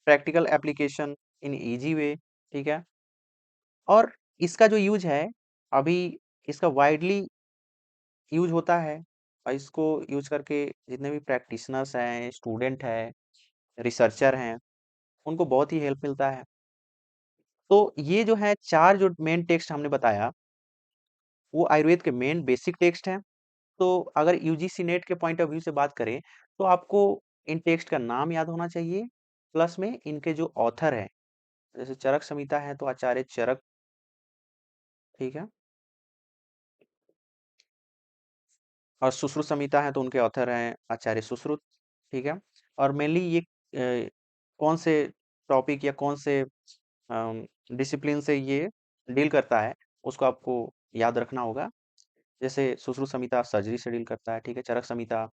practical application in easy way, ठीक है। और इसका जो यूज है अभी, इसका वाइडली यूज होता है, और इसको यूज करके जितने भी प्रैक्टिशनर्स हैं, स्टूडेंट हैं, रिसर्चर हैं, उनको बहुत ही हेल्प मिलता है। तो ये जो है 4 जो मेन टेक्स्ट हमने बताया, वो आयुर्वेद के मेन बेसिक टेक्स्ट हैं। तो अगर यूजीसी नेट के पॉइंट ऑफ व्यू से बात करें, तो आपको इन टेक्स्ट का नाम याद होना चाहिए, प्लस में इनके जो ऑथर हैं, जैसे चरक संहिता है तो आचार्य चरक, ठीक है, और सुश्रुत संहिता है तो उनके ऑथर हैं आचार्य सुश्रुत, ठीक है। और मेनली ये कौन से टॉपिक या कौन से डिसिप्लिन से ये डील करता है, उसको आपको याद रखना होगा। जैसे सुश्रुत संहिता सर्जरी से डील करता है, ठीक है। चरक संहिता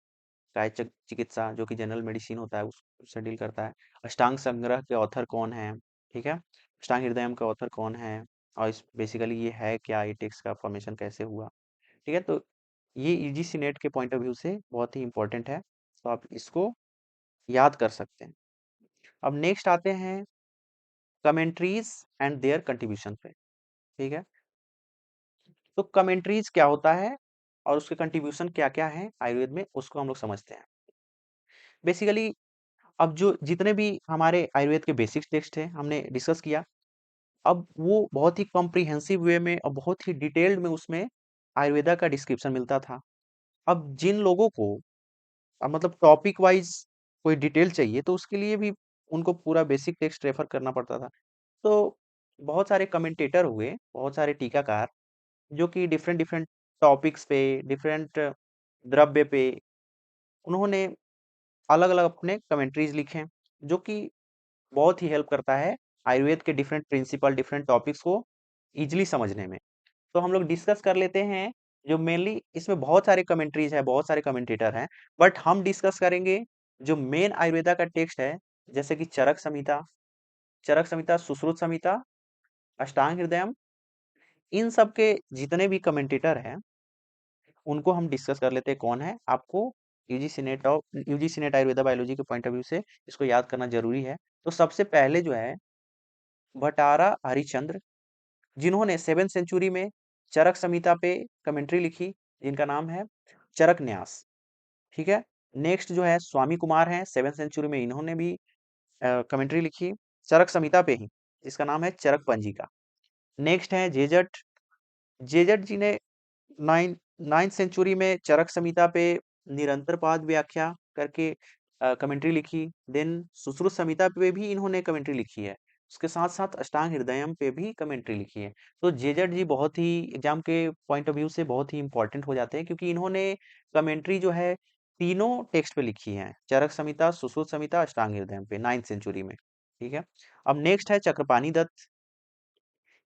काय चिकित्सा, जो कि जनरल मेडिसिन होता है, उससे डील करता है। अष्टांग संग्रह के ऑथर कौन है, ठीक है। अष्टांग हृदयम का ऑथर कौन है, और इस बेसिकली ये है क्या, ये टेक्स्ट का फॉर्मेशन कैसे हुआ, ठीक है। तो ये यूजीसी नेट के पॉइंट ऑफ व्यू से बहुत ही इंपॉर्टेंट है, तो आप इसको याद कर सकते हैं। अब नेक्स्ट आते हैं कमेंट्रीज एंड देयर कंट्रीब्यूशन पे, ठीक है। तो कमेंट्रीज क्या होता है और उसके कंट्रीब्यूशन क्या क्या है आयुर्वेद में, उसको हम लोग समझते हैं। बेसिकली अब जो जितने भी हमारे आयुर्वेद के बेसिक टेक्स्ट हैं हमने डिस्कस किया, अब वो बहुत ही कॉम्प्रिहेंसिव वे में और बहुत ही डिटेल्ड में उसमें आयुर्वेदा का डिस्क्रिप्शन मिलता था। अब जिन लोगों को मतलब टॉपिक वाइज कोई डिटेल चाहिए तो उसके लिए भी उनको पूरा बेसिक टेक्स्ट रेफर करना पड़ता था। तो बहुत सारे कमेंटेटर हुए, बहुत सारे टीकाकार जो कि डिफरेंट डिफरेंट टॉपिक्स पे, डिफरेंट द्रव्य पे उन्होंने अलग अलग अपने कमेंट्रीज लिखे हैं, जो कि बहुत ही हेल्प करता है आयुर्वेद के डिफरेंट प्रिंसिपल, डिफरेंट टॉपिक्स को इजिली समझने में। तो हम लोग डिस्कस कर लेते हैं। जो मेनली इसमें बहुत सारे कमेंट्रीज है, बहुत सारे कमेंटेटर हैं, बट हम डिस्कस करेंगे जो मेन आयुर्वेदा का टेक्स्ट है, जैसे कि चरक संहिता, सुश्रुत संहिता, अष्टांग हृदयम। इन सब के जितने भी कमेंटेटर हैं उनको हम डिस्कस कर लेते हैं कौन है। आपको यूजीसी नेट आयुर्वेदा बायोलॉजी के पॉइंट ऑफ व्यू से इसको याद करना जरूरी है। तो सबसे पहले जो है भटारा हरिश्चंद्र, जिन्होंने 7th सेंचुरी में चरक संहिता पे कमेंट्री लिखी, जिनका नाम है चरक न्यास। ठीक है। नेक्स्ट जो है स्वामी कुमार हैं, 7th सेंचुरी में इन्होंने भी कमेंट्री लिखी चरक संहिता पे ही, जिसका नाम है चरक पंजिका। नेक्स्ट है जेजट। जेजट जी ने 9th सेंचुरी में चरक संहिता पे निरंतर पाद व्याख्या करके कमेंट्री लिखी। देन सुश्रुत संहिता पे भी इन्होंने कमेंट्री लिखी है। उसके साथ साथ अष्टांग हृदयम पे भी कमेंट्री लिखी है। तो जेजट जी बहुत ही एग्जाम के पॉइंट ऑफ व्यू से बहुत ही इंपॉर्टेंट हो जाते हैं, क्योंकि इन्होंने कमेंट्री जो है तीनों टेक्स्ट पे लिखी है, चरक संहिता, सुश्रुत संहिता, अष्टांग हृदयम पे 9th सेंचुरी में। ठीक है। अब नेक्स्ट है चक्रपाणी दत्त।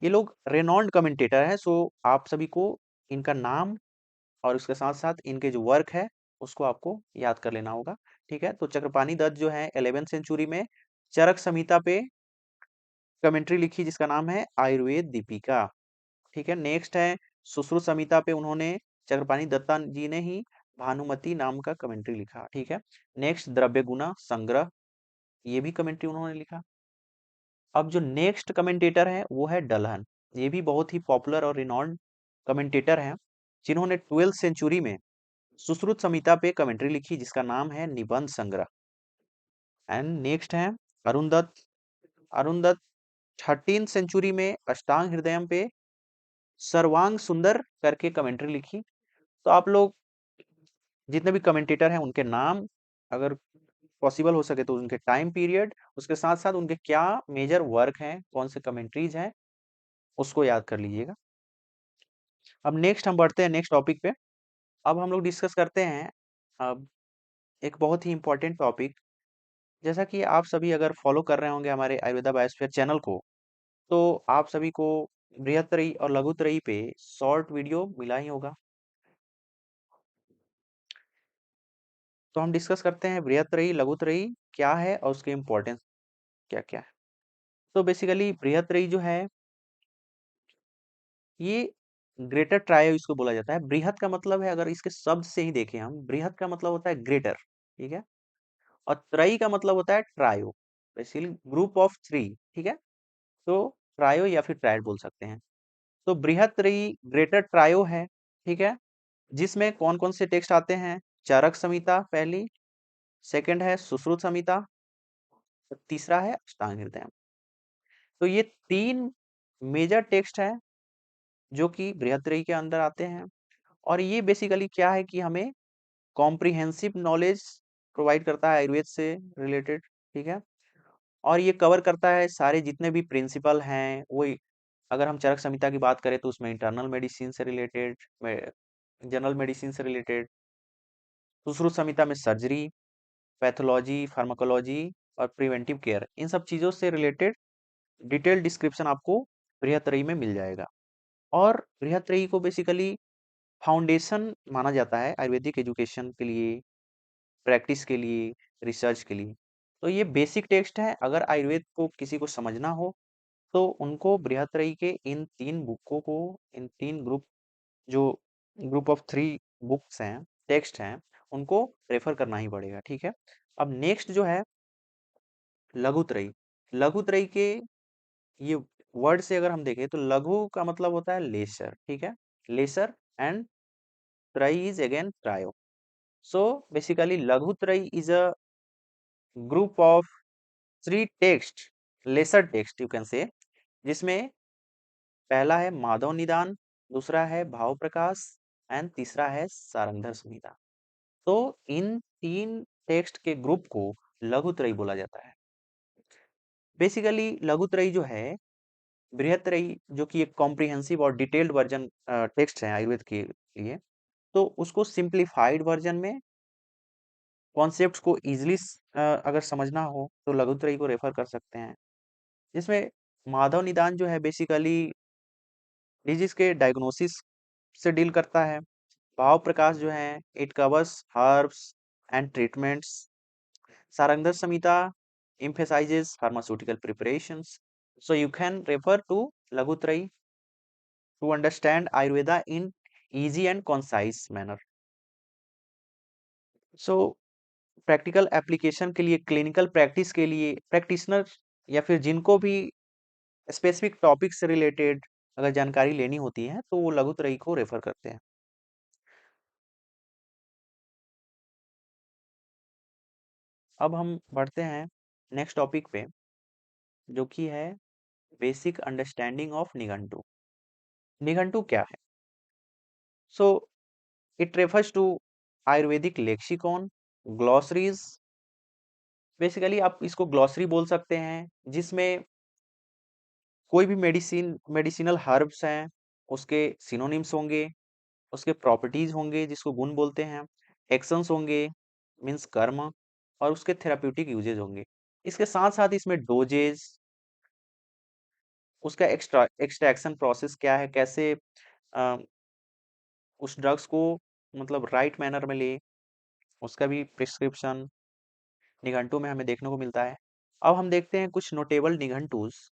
ये लोग रेनॉन्ड कमेंटेटर हैं, सो आप सभी को इनका नाम और उसके साथ-साथ इनके जो वर्क है उसको आपको याद कर लेना होगा। ठीक है। तो चक्रपाणी दत्त जो है 11th सेंचुरी में चरक संहिता पे कमेंट्री लिखी, जिसका नाम है आयुर्वेद दीपिका। ठीक है। नेक्स्ट है सुश्रुत संहिता पे उन्होंने चक्रपाणी दत्ता जी ने ही भानुमति नाम का कमेंट्री लिखा। ठीक है। नेक्स्ट द्रव्य गुना संग्रह, ये भी कमेंट्री उन्होंने लिखा। अब जो नेक्स्ट कमेंटेटर है वो है डलहन। ये भी बहुत ही पॉपुलर और रिनॉन्ड कमेंटेटर हैं, जिन्होंने 12th सेंचुरी में सुश्रुत संहिता पे कमेंट्री लिखी, जिसका नाम है निबंध संग्रह। एंड नेक्स्ट है अरुण दत्त। अरुण दत्त 13th सेंचुरी में अष्टांग हृदयम पे सर्वांग सुंदर करके कमेंट्री लिखी। तो आप लोग जितने भी कमेंटेटर हैं उनके नाम, अगर पॉसिबल हो सके तो उनके टाइम पीरियड, उसके साथ साथ उनके क्या मेजर वर्क हैं, कौन से कमेंट्रीज हैं, उसको याद कर लीजिएगा। अब नेक्स्ट हम बढ़ते हैं नेक्स्ट टॉपिक पे। अब हम लोग डिस्कस करते हैं अब एक बहुत ही इंपॉर्टेंट टॉपिक। जैसा कि आप सभी अगर फॉलो कर रहे होंगे हमारे आयुर्वेदा बायोस्फीयर चैनल को, तो आप सभी को बृहत्तरी और लघुत्रयी पे शॉर्ट वीडियो मिला ही होगा। तो हम डिस्कस करते हैं बृहत्तरी लघुत्रयी क्या है और उसके इम्पोर्टेंस क्या क्या है। तो बेसिकली बृहत्तरी जो है ये ग्रेटर ट्रायो इसको बोला जाता है। बृहत का मतलब है, अगर इसके शब्द से ही देखें हम, बृहत का मतलब होता है ग्रेटर। ठीक है। और त्रयी का मतलब होता है trio, basically group of three. ठीक है। तो ट्रायो या फिर ट्रायड बोल सकते हैं। तो बृहत्त्रयी ग्रेटर ट्रायो है। ठीक है। जिसमें कौन कौन से टेक्स्ट आते हैं? चरक संहिता पहली, सेकंड है सुश्रुत संहिता, और तीसरा है अष्टांग हृदय। तो ये तीन मेजर टेक्स्ट है जो कि बृहत्त्रयी के अंदर आते हैं। और ये बेसिकली क्या है कि हमें कॉम्प्रिहेंसिव नॉलेज प्रोवाइड करता है आयुर्वेद से रिलेटेड। ठीक है। और ये कवर करता है सारे जितने भी प्रिंसिपल हैं वही। अगर हम चरक संहिता की बात करें तो उसमें इंटरनल मेडिसिन से रिलेटेड, जनरल मेडिसिन से रिलेटेड। सुश्रुत संहिता में सर्जरी, पैथोलॉजी, फार्माकोलॉजी और प्रिवेंटिव केयर, इन सब चीज़ों से रिलेटेड डिटेल डिस्क्रिप्शन आपको बृहत्त्रयी में मिल जाएगा। और बृहत्त्रयी को बेसिकली फाउंडेशन माना जाता है आयुर्वेदिक एजुकेशन के लिए, प्रैक्टिस के लिए, रिसर्च के लिए। तो ये बेसिक टेक्स्ट है। अगर आयुर्वेद को किसी को समझना हो तो उनको बृहत्त्रयी के इन तीन बुकों को, इन तीन जो ग्रुप ऑफ थ्री बुक्स हैं, टेक्स्ट हैं, उनको रेफर करना ही पड़ेगा। ठीक है। अब नेक्स्ट जो है लघुत्रयी। लघुत्रयी के ये वर्ड से अगर हम देखें तो लघु का मतलब होता है लेसर। ठीक है। लेसर एंड त्रयी is again trio. So basically Laghutrayi is a group of three text, lesser text you can say, जिसमें पहला है माधव निदान, दूसरा है भाव प्रकाश, एंड तीसरा है सारंगधर संहिता। तो इन 3 टेक्स्ट के ग्रुप को लघुत्रयी बोला जाता है। बेसिकली लघुत्रयी जो है, बृहत्त्रयी जो कि एक कॉम्प्रिहेंसिव और डिटेल्ड वर्जन टेक्स्ट है आयुर्वेद के लिए, तो उसको सिंप्लीफाइड वर्जन में कॉन्सेप्ट्स को इजीली अगर समझना हो तो लघुत्रयी को रेफर कर सकते हैं। जिसमें माधव निदान जो है बेसिकली डिजीज के डायग्नोसिस से डील करता है। भाव प्रकाश जो है it covers herbs and treatments. Sarangdhar Samhita emphasizes pharmaceutical preparations. So you can refer to Laghutrayi to understand Ayurveda in easy and concise manner. So practical application के लिए, क्लिनिकल प्रैक्टिस के लिए प्रैक्टिशनर या फिर जिनको भी स्पेसिफिक टॉपिक से related अगर जानकारी लेनी होती है तो वो लघुत्रयी को रेफर करते हैं। अब हम बढ़ते हैं नेक्स्ट टॉपिक पे, जो कि है basic understanding of Nighantu. Nighantu क्या है? So it refers to Ayurvedic lexicon, glossaries. Basically आप इसको ग्लॉसरी बोल सकते हैं, जिसमें कोई भी मेडिसिनल हर्ब्स हैं उसके सिनोनिम्स होंगे, उसके प्रॉपर्टीज होंगे जिसको गुण बोलते हैं, एक्शंस होंगे मीन्स कर्म, और उसके थेराप्यूटिक यूजेज होंगे। इसके साथ साथ इसमें डोजेज, उसका एक्सट्रैक्शन प्रोसेस क्या है, कैसे अ, उस ड्रग्स को मतलब राइट मैनर में ले, उसका भी प्रिस्क्रिप्शन निघंटू में हमें देखने को मिलता है। अब हम देखते हैं कुछ नोटेबल निघंटूस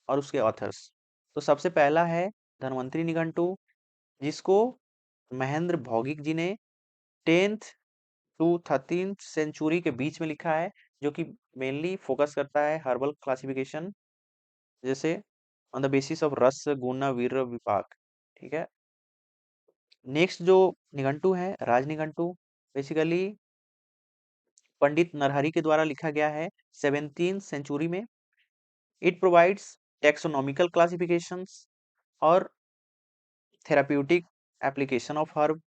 और उसके ऑथर्स। तो सबसे पहला है धन्वंतरी निघंटू, जिसको महेंद्र भौगिक जी ने 10th टू 13th सेंचुरी के बीच में लिखा है, जो कि मेनली फोकस करता है हर्बल क्लासिफिकेशन, जैसे ऑन द बेसिस ऑफ रस गुण वीर विपाक। ठीक है। नेक्स्ट जो निघंटू है राज निघंटू, बेसिकली पंडित नरहरि के द्वारा लिखा गया है 17th सेंचुरी में। इट प्रोवाइड्स टेक्सोनॉमिकल क्लासिफिकेशंस और therapeutic application of herb.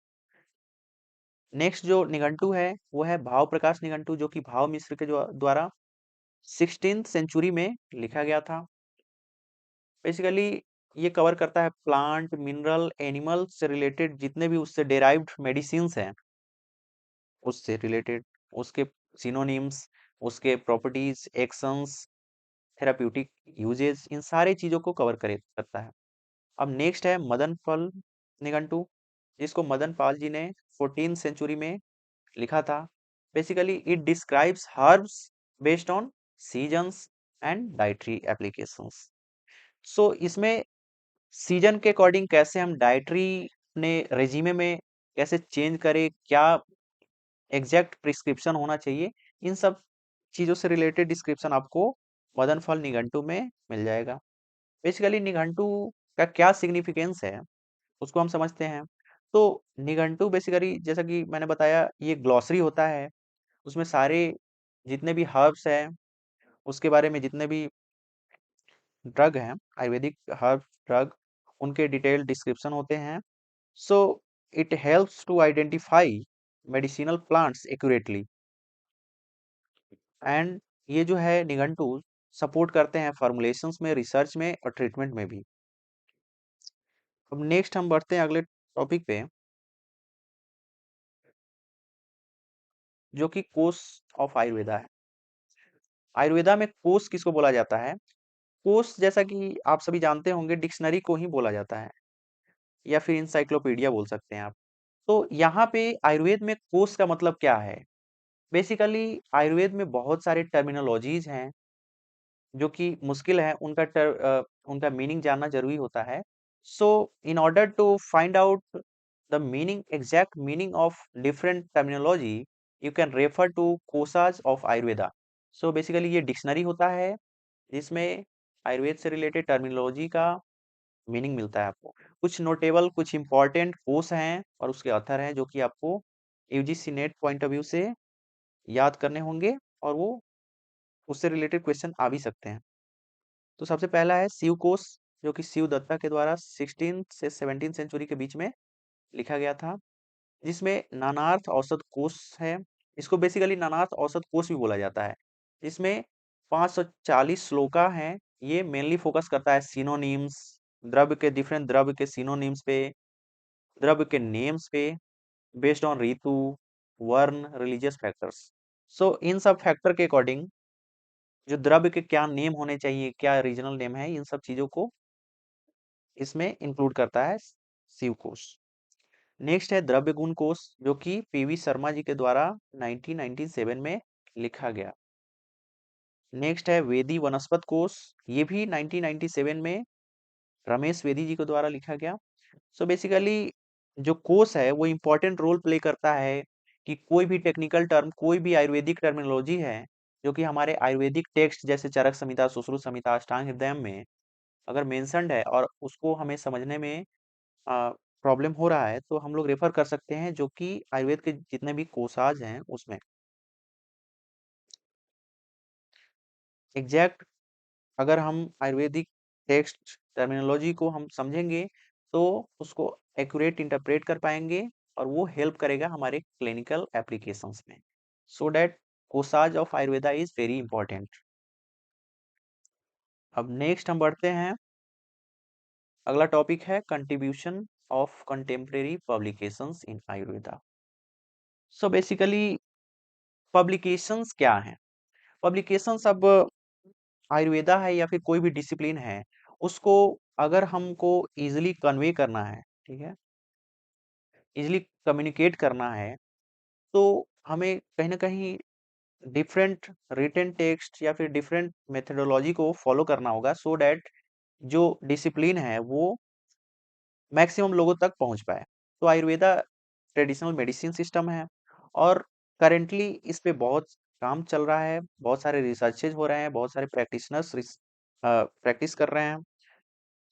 Next जो निघंटू है वो है भाव प्रकाश निघंटू, जो कि भाव मिश्र के द्वारा 16th सेंचुरी में लिखा गया था। बेसिकली ये कवर करता है प्लांट, मिनरल, एनिमल से रिलेटेड जितने भी उससे डेराइव्ड मेडिसिन्स हैं, उससे रिलेटेड उसके सिनोनिम्स, उसके प्रॉपर्टीज, एक्शंस, थेराप्यूटिक यूजेस, इन सारी चीजों को कवर करे करता है। अब नेक्स्ट है मदन फल निघंटू, जिसको मदन पाल जी ने 14th सेंचुरी में लिखा था। Basically it describes herbs based on seasons and dietary applications. So इसमें सीजन के अकॉर्डिंग कैसे हम डाइटरी अपने रेजिमे में कैसे चेंज करें, क्या एग्जैक्ट प्रिस्क्रिप्शन होना चाहिए, इन सब चीजों से रिलेटेड डिस्क्रिप्शन आपको मदन फल निघंटू में मिल जाएगा। बेसिकली निघंटू का क्या सिग्निफिकेंस है उसको हम समझते हैं। तो निघंटू बेसिकली जैसा कि मैंने बताया ये ग्लॉसरी होता है, उसमें सारे जितने भी हर्ब्स हैं उसके बारे में, जितने भी ड्रग हैं आयुर्वेदिक हर्ब ड्रग, उनके डिटेल डिस्क्रिप्शन होते हैं। So it helps to identify medicinal plants accurately, and ये जो है निघंटू सपोर्ट करते हैं फॉर्मुलेशंस में, रिसर्च में और ट्रीटमेंट में भी। अब नेक्स्ट हम बढ़ते हैं अगले टॉपिक पे, जो कि कोर्स ऑफ आयुर्वेदा है। आयुर्वेदा में कोर्स किसको बोला जाता है? कोर्स जैसा कि आप सभी जानते होंगे डिक्शनरी को ही बोला जाता है, या फिर इंसाइक्लोपीडिया बोल सकते हैं आप। तो यहाँ पे आयुर्वेद में कोर्स का मतलब क्या है? बेसिकली आयुर्वेद में बहुत सारे टर्मिनोलॉजीज हैं जो कि मुश्किल है, उनका मीनिंग जानना जरूरी होता है। So in order to find out the meaning, exact meaning of different terminology, you can refer to कोसाज ऑफ आयुर्वेदा। सो बेसिकली ये डिक्शनरी होता है जिसमें आयुर्वेद से रिलेटेड टर्मिनोलॉजी का मीनिंग मिलता है आपको। कुछ नोटेबल, कुछ इंपॉर्टेंट कोर्स हैं और उसके ऑथर हैं जो कि आपको UGC net point of view से याद करने होंगे, और वो उससे रिलेटेड क्वेश्चन आ भी सकते हैं। तो सबसे पहला है शिव कोश, जो कि शिव दत्ता के द्वारा 16th से 17th सेंचुरी के बीच में लिखा गया था, जिसमें नानार्थ औसत कोश है। इसको बेसिकली नानार्थ औसत कोश भी बोला जाता है। इसमें 540 श्लोका हैं। ये मेनली फोकस करता है सिनोनिम्स, द्रव्य के डिफरेंट द्रव्य के सिनोनिम्स पे, द्रव्य के नेम्स पे, बेस्ड ऑन ऋतु, वर्ण, रिलीजियस फैक्टर्स। सो इन सब फैक्टर के अकॉर्डिंग जो द्रव्य के क्या नेम होने चाहिए, क्या रीजनल नेम है, इन सब चीजों को इसमें इंक्लूड करता है शिव कोश। नेक्स्ट है द्रव्य गुण कोश, जो कि पीवी शर्मा जी के द्वारा 1997 में लिखा गया। नेक्स्ट है वेदी वनस्पत कोश, ये भी 1997 में रमेश वेदी जी के द्वारा लिखा गया। सो बेसिकली जो कोश है वो इम्पोर्टेंट रोल प्ले करता है कि कोई भी टेक्निकल टर्म, कोई भी आयुर्वेदिक टर्मिनोलॉजी है जो कि हमारे आयुर्वेदिक टेक्स्ट जैसे चरक संहिता, सुश्रुत संहिता, अष्टांग हृदय में अगर मेंशन्ड है और उसको हमें समझने में प्रॉब्लम हो रहा है, तो हम लोग रेफर कर सकते हैं जो कि आयुर्वेद के जितने भी कोशाज हैं उसमें। एग्जैक्ट अगर हम आयुर्वेदिक टेक्स्ट टर्मिनोलॉजी को हम समझेंगे तो उसको एक्यूरेट इंटरप्रेट कर पाएंगे और वो हेल्प करेगा हमारे क्लिनिकल एप्लीकेशंस में। सो दैट कोसाज of Ayurveda is very important. अब नेक्स्ट हम बढ़ते हैं, अगला टॉपिक है contribution of contemporary publications in Ayurveda. So basically publications क्या हैं? पब्लिकेशंस अब आयुर्वेदा है या फिर कोई भी डिसिप्लिन है, उसको अगर हमको इजीली कन्वे करना है, ठीक है, इजीली कम्युनिकेट करना है, तो हमें कहीं ना कहीं डिफरेंट रिटन टेक्स्ट या फिर डिफरेंट मेथडोलॉजी को फॉलो करना होगा, सो डैट जो डिसिप्लिन है वो मैक्सिमम लोगों तक पहुंच पाए। तो आयुर्वेदा ट्रेडिशनल मेडिसिन सिस्टम है और करेंटली इस पे बहुत काम चल रहा है, बहुत सारे रिसर्चेज हो रहे हैं, बहुत सारे प्रैक्टिशनर्स प्रैक्टिस कर रहे हैं।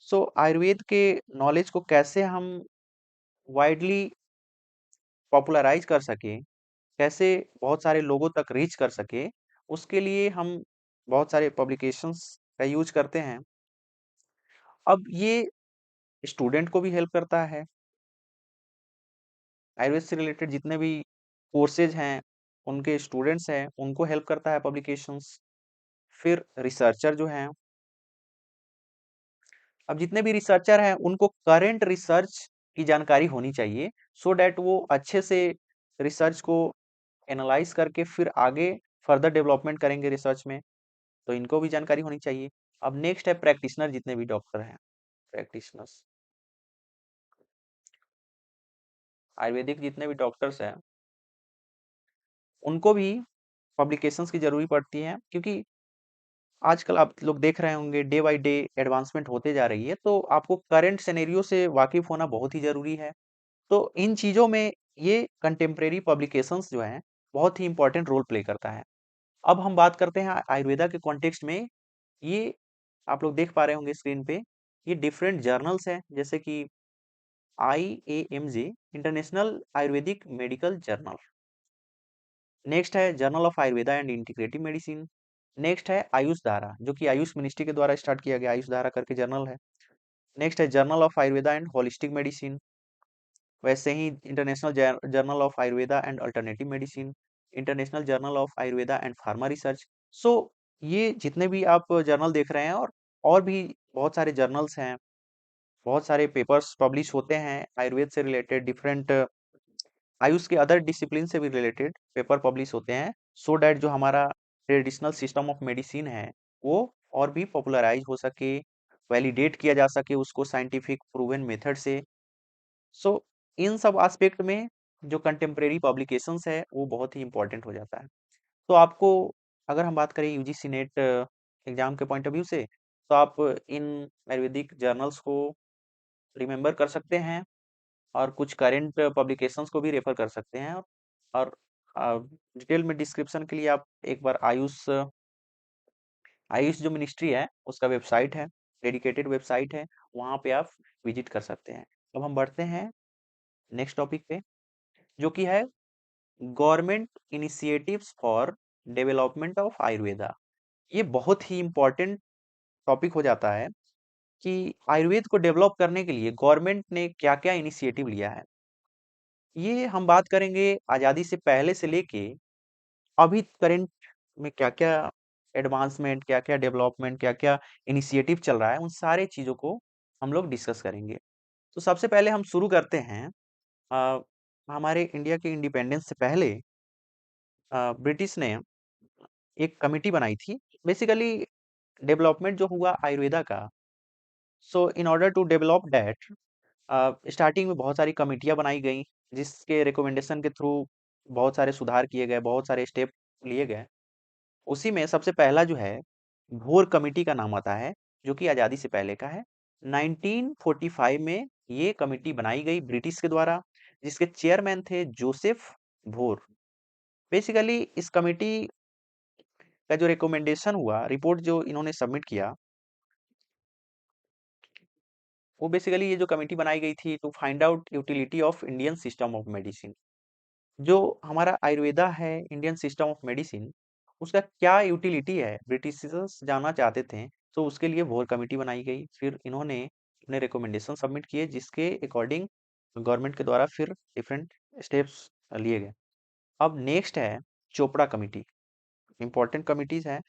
सो आयुर्वेद के नॉलेज को कैसे हम वाइडली पॉपुलराइज कर सके, कैसे बहुत सारे लोगों तक रीच कर सके, उसके लिए हम बहुत सारे पब्लिकेशंस का यूज करते हैं। अब ये स्टूडेंट को भी हेल्प करता है, आयुर्वेद से रिलेटेड जितने भी कोर्सेज हैं उनके स्टूडेंट्स हैं उनको हेल्प करता है पब्लिकेशंस। फिर रिसर्चर जो हैं, अब जितने भी रिसर्चर हैं उनको करंट रिसर्च की जानकारी होनी चाहिए, सो डैट वो अच्छे से रिसर्च को एनालाइज करके फिर आगे फर्दर डेवलपमेंट करेंगे रिसर्च में, तो इनको भी जानकारी होनी चाहिए। अब नेक्स्ट है प्रैक्टिशनर, जितने भी डॉक्टर हैं, प्रैक्टिशनर्स, आयुर्वेदिक जितने भी डॉक्टर्स हैं उनको भी पब्लिकेशंस की जरूरी पड़ती है, क्योंकि आजकल आप लोग देख रहे होंगे डे बाय डे एडवांसमेंट होते जा रही है, तो आपको करंट सिनेरियो से वाकिफ होना बहुत ही जरूरी है। तो इन चीजों में ये कंटेम्प्रेरी पब्लिकेशंस जो हैं बहुत ही इंपॉर्टेंट रोल प्ले करता है। अब हम बात करते हैं आयुर्वेदा के कॉन्टेक्स्ट में, ये आप लोग देख पा रहे होंगे स्क्रीन पे, ये डिफरेंट जर्नल्स हैं, जैसे कि IAMJ, international ayurvedic medical journal. Next है journal of Ayurveda and integrative medicine. Next है आयुष धारा, जो कि आयुष मिनिस्ट्री के द्वारा स्टार्ट किया गया आयुष धारा करके जर्नल है। नेक्स्ट है journal of Ayurveda and holistic medicine. वैसे ही international journal of Ayurveda and alternative medicine, international journal of Ayurveda and pharma research. So ये जितने भी आप जर्नल देख रहे हैं और भी बहुत सारे जर्नल्स हैं, बहुत सारे पेपर्स पब्लिश होते हैं आयुर्वेद से रिलेटेड, डिफरेंट आयुष के अदर डिसिप्लिन से भी रिलेटेड पेपर पब्लिश होते हैं, सो डैट जो हमारा ट्रेडिशनल सिस्टम ऑफ मेडिसिन है वो और भी पॉपुलराइज हो सके, वैलिडेट किया जा सके उसको साइंटिफिक प्रूवन मेथड से। सो इन सब एस्पेक्ट में जो कंटेम्प्रेरी पब्लिकेशंस है वो बहुत ही इंपॉर्टेंट हो जाता है। तो आपको अगर हम बात करें यूजीसी नेट एग्जाम के पॉइंट ऑफ व्यू से, तो आप इन आयुर्वेदिक जर्नल्स को रिमेम्बर कर सकते हैं और कुछ करंट पब्लिकेशंस को भी रेफर कर सकते हैं। और डिटेल में डिस्क्रिप्शन के लिए आप एक बार आयुष आयुष जो मिनिस्ट्री है उसका वेबसाइट है, डेडिकेटेड वेबसाइट है, वहाँ पे आप विजिट कर सकते हैं। अब हम बढ़ते हैं नेक्स्ट टॉपिक पे, जो कि है government initiatives for development of Ayurveda. ये बहुत ही इंपॉर्टेंट टॉपिक हो जाता है कि आयुर्वेद को डेवलप करने के लिए गवर्नमेंट ने क्या-क्या इनिशिएटिव लिया है। ये हम बात करेंगे आज़ादी से पहले से लेके अभी करंट में क्या-क्या एडवांसमेंट, क्या-क्या डेवलपमेंट, क्या-क्या इनिशिएटिव चल रहा है, उन सारे चीज़ों को हम लोग डिस्कस करेंगे। तो सबसे पहले हम शुरू करते हैं अ, हमारे इंडिया के इंडिपेंडेंस से पहले ब्रिटिश ने एक कमिटी बनाई थी। बेसिकली डेवलपमेंट जो हुआ आयुर्वेदा का, so in order to develop that starting में बहुत सारी कमिटियाँ बनाई गई, जिसके रिकमेंडेशन के थ्रू बहुत सारे सुधार किए गए, बहुत सारे स्टेप लिए गए। उसी में सबसे पहला जो है, भोर कमिटी का नाम आता है, जो कि आज़ादी से पहले का है। 1945 में ये कमिटी बनाई गई ब्रिटिश के द्वारा, जिसके चेयरमैन थे जोसेफ भोर। बेसिकली इस कमिटी का जो रिकमेंडेशन हुआ, रिपोर्ट जो इन्होंने सबमिट किया, वो बेसिकली ये जो कमिटी बनाई गई थी to find out utility of Indian system of medicine. जो हमारा आयुर्वेदा है, इंडियन सिस्टम ऑफ मेडिसिन, उसका क्या यूटिलिटी है, ब्रिटिशर्स जानना चाहते थे, तो उसके लिए वॉर कमेटी बनाई गई। फिर इन्होंने अपने रिकमेंडेशन सबमिट किए, जिसके अकॉर्डिंग गवर्नमेंट के द्वारा फिर डिफरेंट स्टेप्स लिए गए। अब नेक्स्ट है चोपड़ा कमेटी। इंपॉर्टेंट कमिटीज है,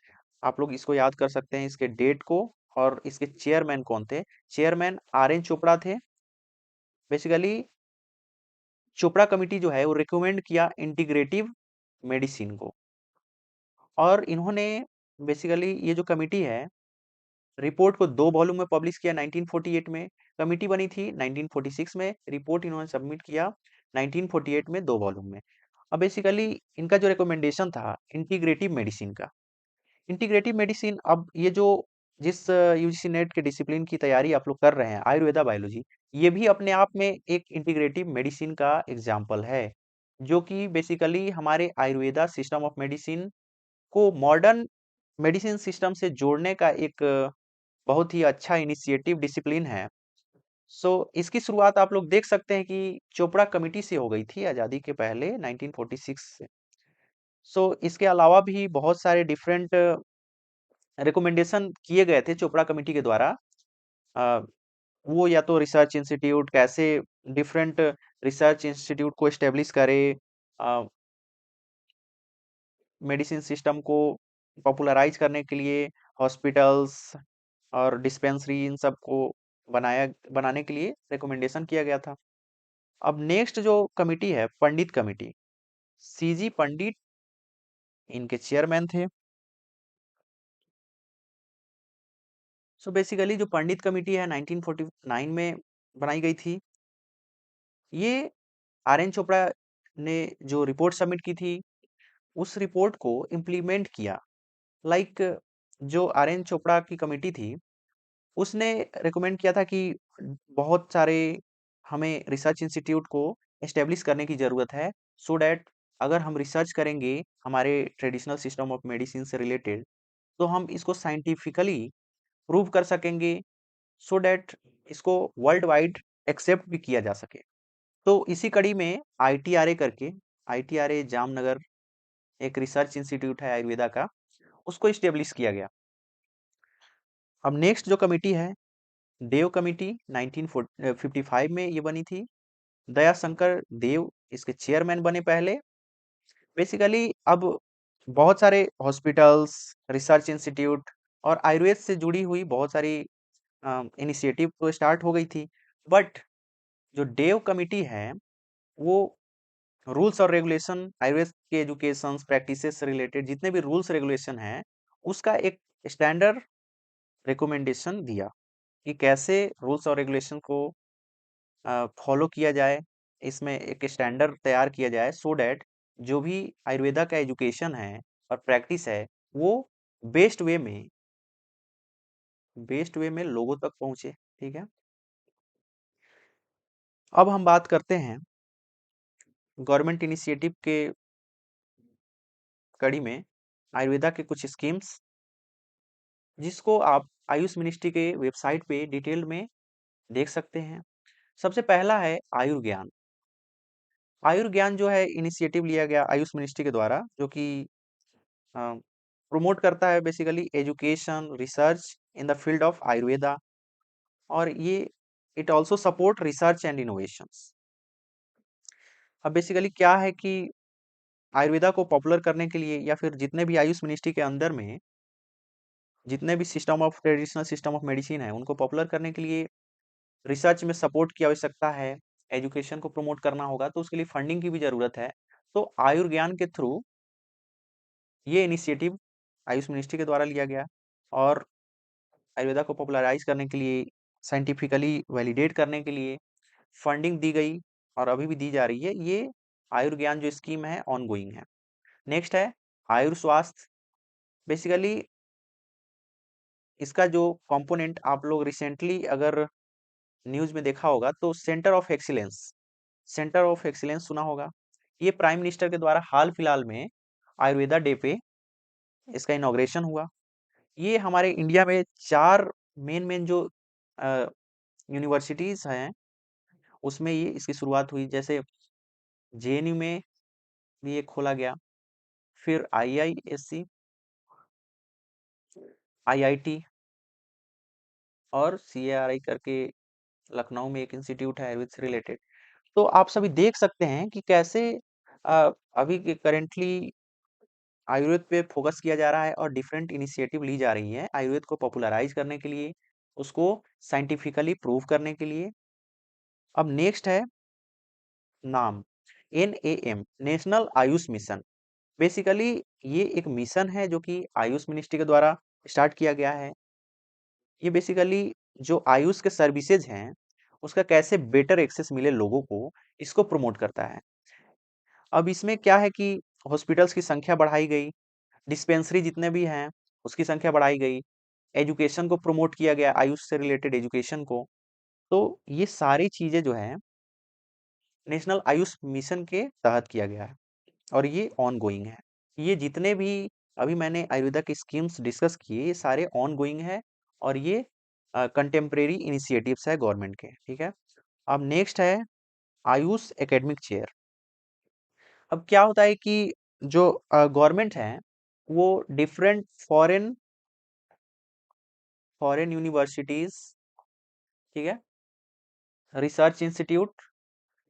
आप लोग इसको याद कर सकते हैं, इसके डेट को, और इसके चेयरमैन कौन थे। चेयरमैन आर एन चोपड़ा थे। बेसिकली चोपड़ा कमिटी जो है वो रिकमेंड किया इंटीग्रेटिव मेडिसिन को, और इन्होंने बेसिकली ये जो कमिटी है, रिपोर्ट को 2 वॉल्यूम में पब्लिश किया 1948 में। कमिटी बनी थी 1946 में, रिपोर्ट इन्होंने सबमिट किया 1948 में 2 वॉल्यूम में। अब बेसिकली इनका जो रिकमेंडेशन था इंटीग्रेटिव मेडिसिन का, इंटीग्रेटिव मेडिसिन, अब ये जो जिस यूजीसी नेट के डिसिप्लिन की तैयारी आप लोग कर रहे हैं, आयुर्वेदा बायोलॉजी, ये भी अपने आप में एक इंटीग्रेटिव मेडिसिन का एग्जाम्पल है, जो कि बेसिकली हमारे आयुर्वेदा सिस्टम ऑफ मेडिसिन को मॉडर्न मेडिसिन सिस्टम से जोड़ने का एक बहुत ही अच्छा इनिशिएटिव डिसिप्लिन है। सो इसकी शुरुआत आप लोग देख सकते हैं कि चोपड़ा कमिटी से हो गई थी आज़ादी के पहले 1946 से। सो इसके अलावा भी बहुत सारे डिफरेंट रिकमेंडेशन किए गए थे चोपड़ा कमिटी के द्वारा। अ, वो या तो रिसर्च इंस्टीट्यूट कैसे डिफरेंट रिसर्च इंस्टीट्यूट को एस्टेब्लिश करे, मेडिसिन सिस्टम को पॉपुलराइज करने के लिए हॉस्पिटल्स और डिस्पेंसरी इन सब को बनाने के लिए रिकमेंडेशन किया गया था। अब नेक्स्ट जो कमिटी है, पंडित कमिटी, सीजी पंडित इनके चेयरमैन थे। सो बेसिकली जो पंडित कमिटी है 1949 में बनाई गई थी। ये आर एन चोपड़ा ने जो रिपोर्ट सबमिट की थी, उस रिपोर्ट को इम्प्लीमेंट किया। लाइक जो आर एन चोपड़ा की कमिटी थी, उसने रिकमेंड किया था कि बहुत सारे हमें रिसर्च इंस्टीट्यूट को एस्टेब्लिश करने की ज़रूरत है, सो डैट अगर हम रिसर्च करेंगे हमारे ट्रेडिशनल सिस्टम ऑफ मेडिसिन से रिलेटेड, तो हम इसको साइंटिफिकली प्रूव कर सकेंगे, सो डैट इसको वर्ल्ड वाइड एक्सेप्ट भी किया जा सके। तो इसी कड़ी में आईटीआरए करके, आईटीआरए जामनगर एक रिसर्च इंस्टीट्यूट है आयुर्वेदा का, उसको इस्टेब्लिश किया गया। अब नेक्स्ट जो कमिटी है, देव कमिटी 1955 में ये बनी थी। दयाशंकर देव इसके चेयरमैन बने पहले। बेसिकली अब बहुत सारे हॉस्पिटल्स, रिसर्च इंस्टीट्यूट और आयुर्वेद से जुड़ी हुई बहुत सारी इनिशिएटिव तो स्टार्ट हो गई थी, बट जो देव कमिटी है, वो रूल्स और रेगुलेशन, आयुर्वेद के एजुकेशन प्रैक्टिसेस से रिलेटेड जितने भी रूल्स रेगुलेशन हैं, उसका एक स्टैंडर्ड रिकमेंडेशन दिया कि कैसे रूल्स और रेगुलेशन को फॉलो किया जाए, इसमें एक स्टैंडर्ड तैयार किया जाए, सो डैट जो भी आयुर्वेदा का एजुकेशन है और प्रैक्टिस है, वो बेस्ट वे में लोगों तक पहुंचे। ठीक है। अब हम बात करते हैं गवर्नमेंट इनिशिएटिव के कड़ी में आयुर्वेदा के कुछ स्कीम्स, जिसको आप आयुष मिनिस्ट्री के वेबसाइट पे डिटेल में देख सकते हैं। सबसे पहला है आयुर्ज्ञान। आयुर्ज्ञान जो है इनिशिएटिव लिया गया आयुष मिनिस्ट्री के द्वारा, जो कि प्रमोट करता है basically education research in the field of Ayurveda, और ये it also support research and innovations. अब बेसिकली क्या है कि आयुर्वेदा को पॉपुलर करने के लिए या फिर जितने भी आयुष मिनिस्ट्री के अंदर में जितने भी system of traditional system of medicine है उनको पॉपुलर करने के लिए रिसर्च में सपोर्ट की आवश्यकता है, एजुकेशन को प्रमोट करना होगा, तो उसके लिए फंडिंग की भी जरूरत है। तो आयुर्ज्ञान के थ्रू ये इनिशिएटिव आयुष मिनिस्ट्री के द्वारा लिया गया और आयुर्वेदा को पॉपुलराइज करने के लिए, साइंटिफिकली वैलिडेट करने के लिए फंडिंग दी गई और अभी भी दी जा रही है। ये आयुर्ज्ञान जो स्कीम है ऑन गोइंग है। नेक्स्ट है आयुर्स्वास्थ्य। बेसिकली इसका जो कंपोनेंट आप लोग रिसेंटली अगर न्यूज में देखा होगा तो सेंटर ऑफ एक्सीलेंस सुना होगा। ये प्राइम मिनिस्टर के द्वारा हाल फिलहाल में आयुर्वेदा डे पे इसका इनॉग्रेशन हुआ। ये हमारे इंडिया में 4 मेन मेन जो यूनिवर्सिटीज हैं उसमें ये इसकी शुरुआत हुई। जैसे जेएनयू में भी ये खोला गया, फिर आईआईएससी, आईआईटी और सीएआरआई करके लखनऊ में एक इंस्टीट्यूट है आयुर्वेद से रिलेटेड। तो आप सभी देख सकते हैं कि कैसे अभी के करेंटली आयुर्वेद पे फोकस किया जा रहा है और डिफरेंट इनिशिएटिव ली जा रही है आयुर्वेद को पॉपुलराइज करने के लिए, उसको साइंटिफिकली प्रूव करने के लिए। अब नेक्स्ट है नाम, NAM, national Ayush mission. Basically ये एक मिशन है जो कि आयुष मिनिस्ट्री के द्वारा स्टार्ट किया गया है। ये बेसिकली जो आयुष के सर्विसेज हैं उसका कैसे बेटर एक्सेस मिले लोगों को, इसको प्रमोट करता है। अब इसमें क्या है कि हॉस्पिटल्स की संख्या बढ़ाई गई, डिस्पेंसरी जितने भी हैं उसकी संख्या बढ़ाई गई, एजुकेशन को प्रमोट किया गया, आयुष से रिलेटेड एजुकेशन को। तो ये सारी चीजें जो हैं नेशनल आयुष मिशन के तहत किया गया है और ये ऑन गोइंग है। ये जितने भी अभी मैंने आयुर्वेदा की स्कीम्स डिस्कस किए ये सारे ऑन गोइंग है और ये कंटेम्प्रेरी इनिशिएटिव्स है गवर्नमेंट के। ठीक है। अब नेक्स्ट है आयुष एकेडमिक चेयर। अब क्या होता है कि जो गवर्नमेंट है वो डिफरेंट फॉरेन फॉरेन यूनिवर्सिटीज, ठीक है, रिसर्च इंस्टीट्यूट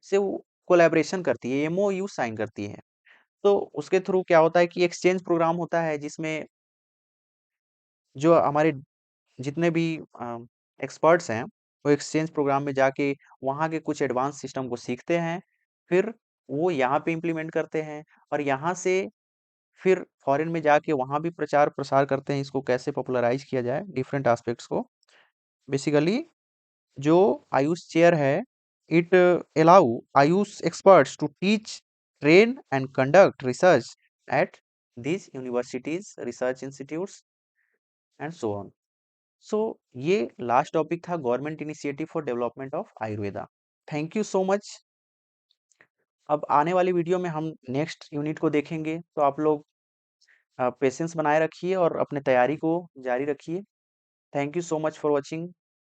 से वो कोलैबोरेशन करती है, एमओयू साइन करती है। तो उसके थ्रू क्या होता है कि एक्सचेंज प्रोग्राम होता है जिसमें जो हमारे जितने भी एक्सपर्ट्स हैं वो एक्सचेंज प्रोग्राम में जाके वहाँ के कुछ एडवांस सिस्टम को सीखते हैं, फिर वो यहाँ पे इम्प्लीमेंट करते हैं और यहाँ से फिर फॉरेन में जाके वहाँ भी प्रचार प्रसार करते हैं इसको कैसे पॉपुलराइज किया जाए डिफरेंट एस्पेक्ट्स को। बेसिकली जो आयुष चेयर है it allow Ayush experts to teach, train and conduct research at these universities, research institutes and so on. So ये लास्ट टॉपिक था government initiative for development of Ayurveda. Thank you so much. अब आने वाली video में हम next unit को देखेंगे, तो आप लोग पेशेंस बनाए रखिए और अपने तैयारी को जारी रखिए। Thank you so much for watching.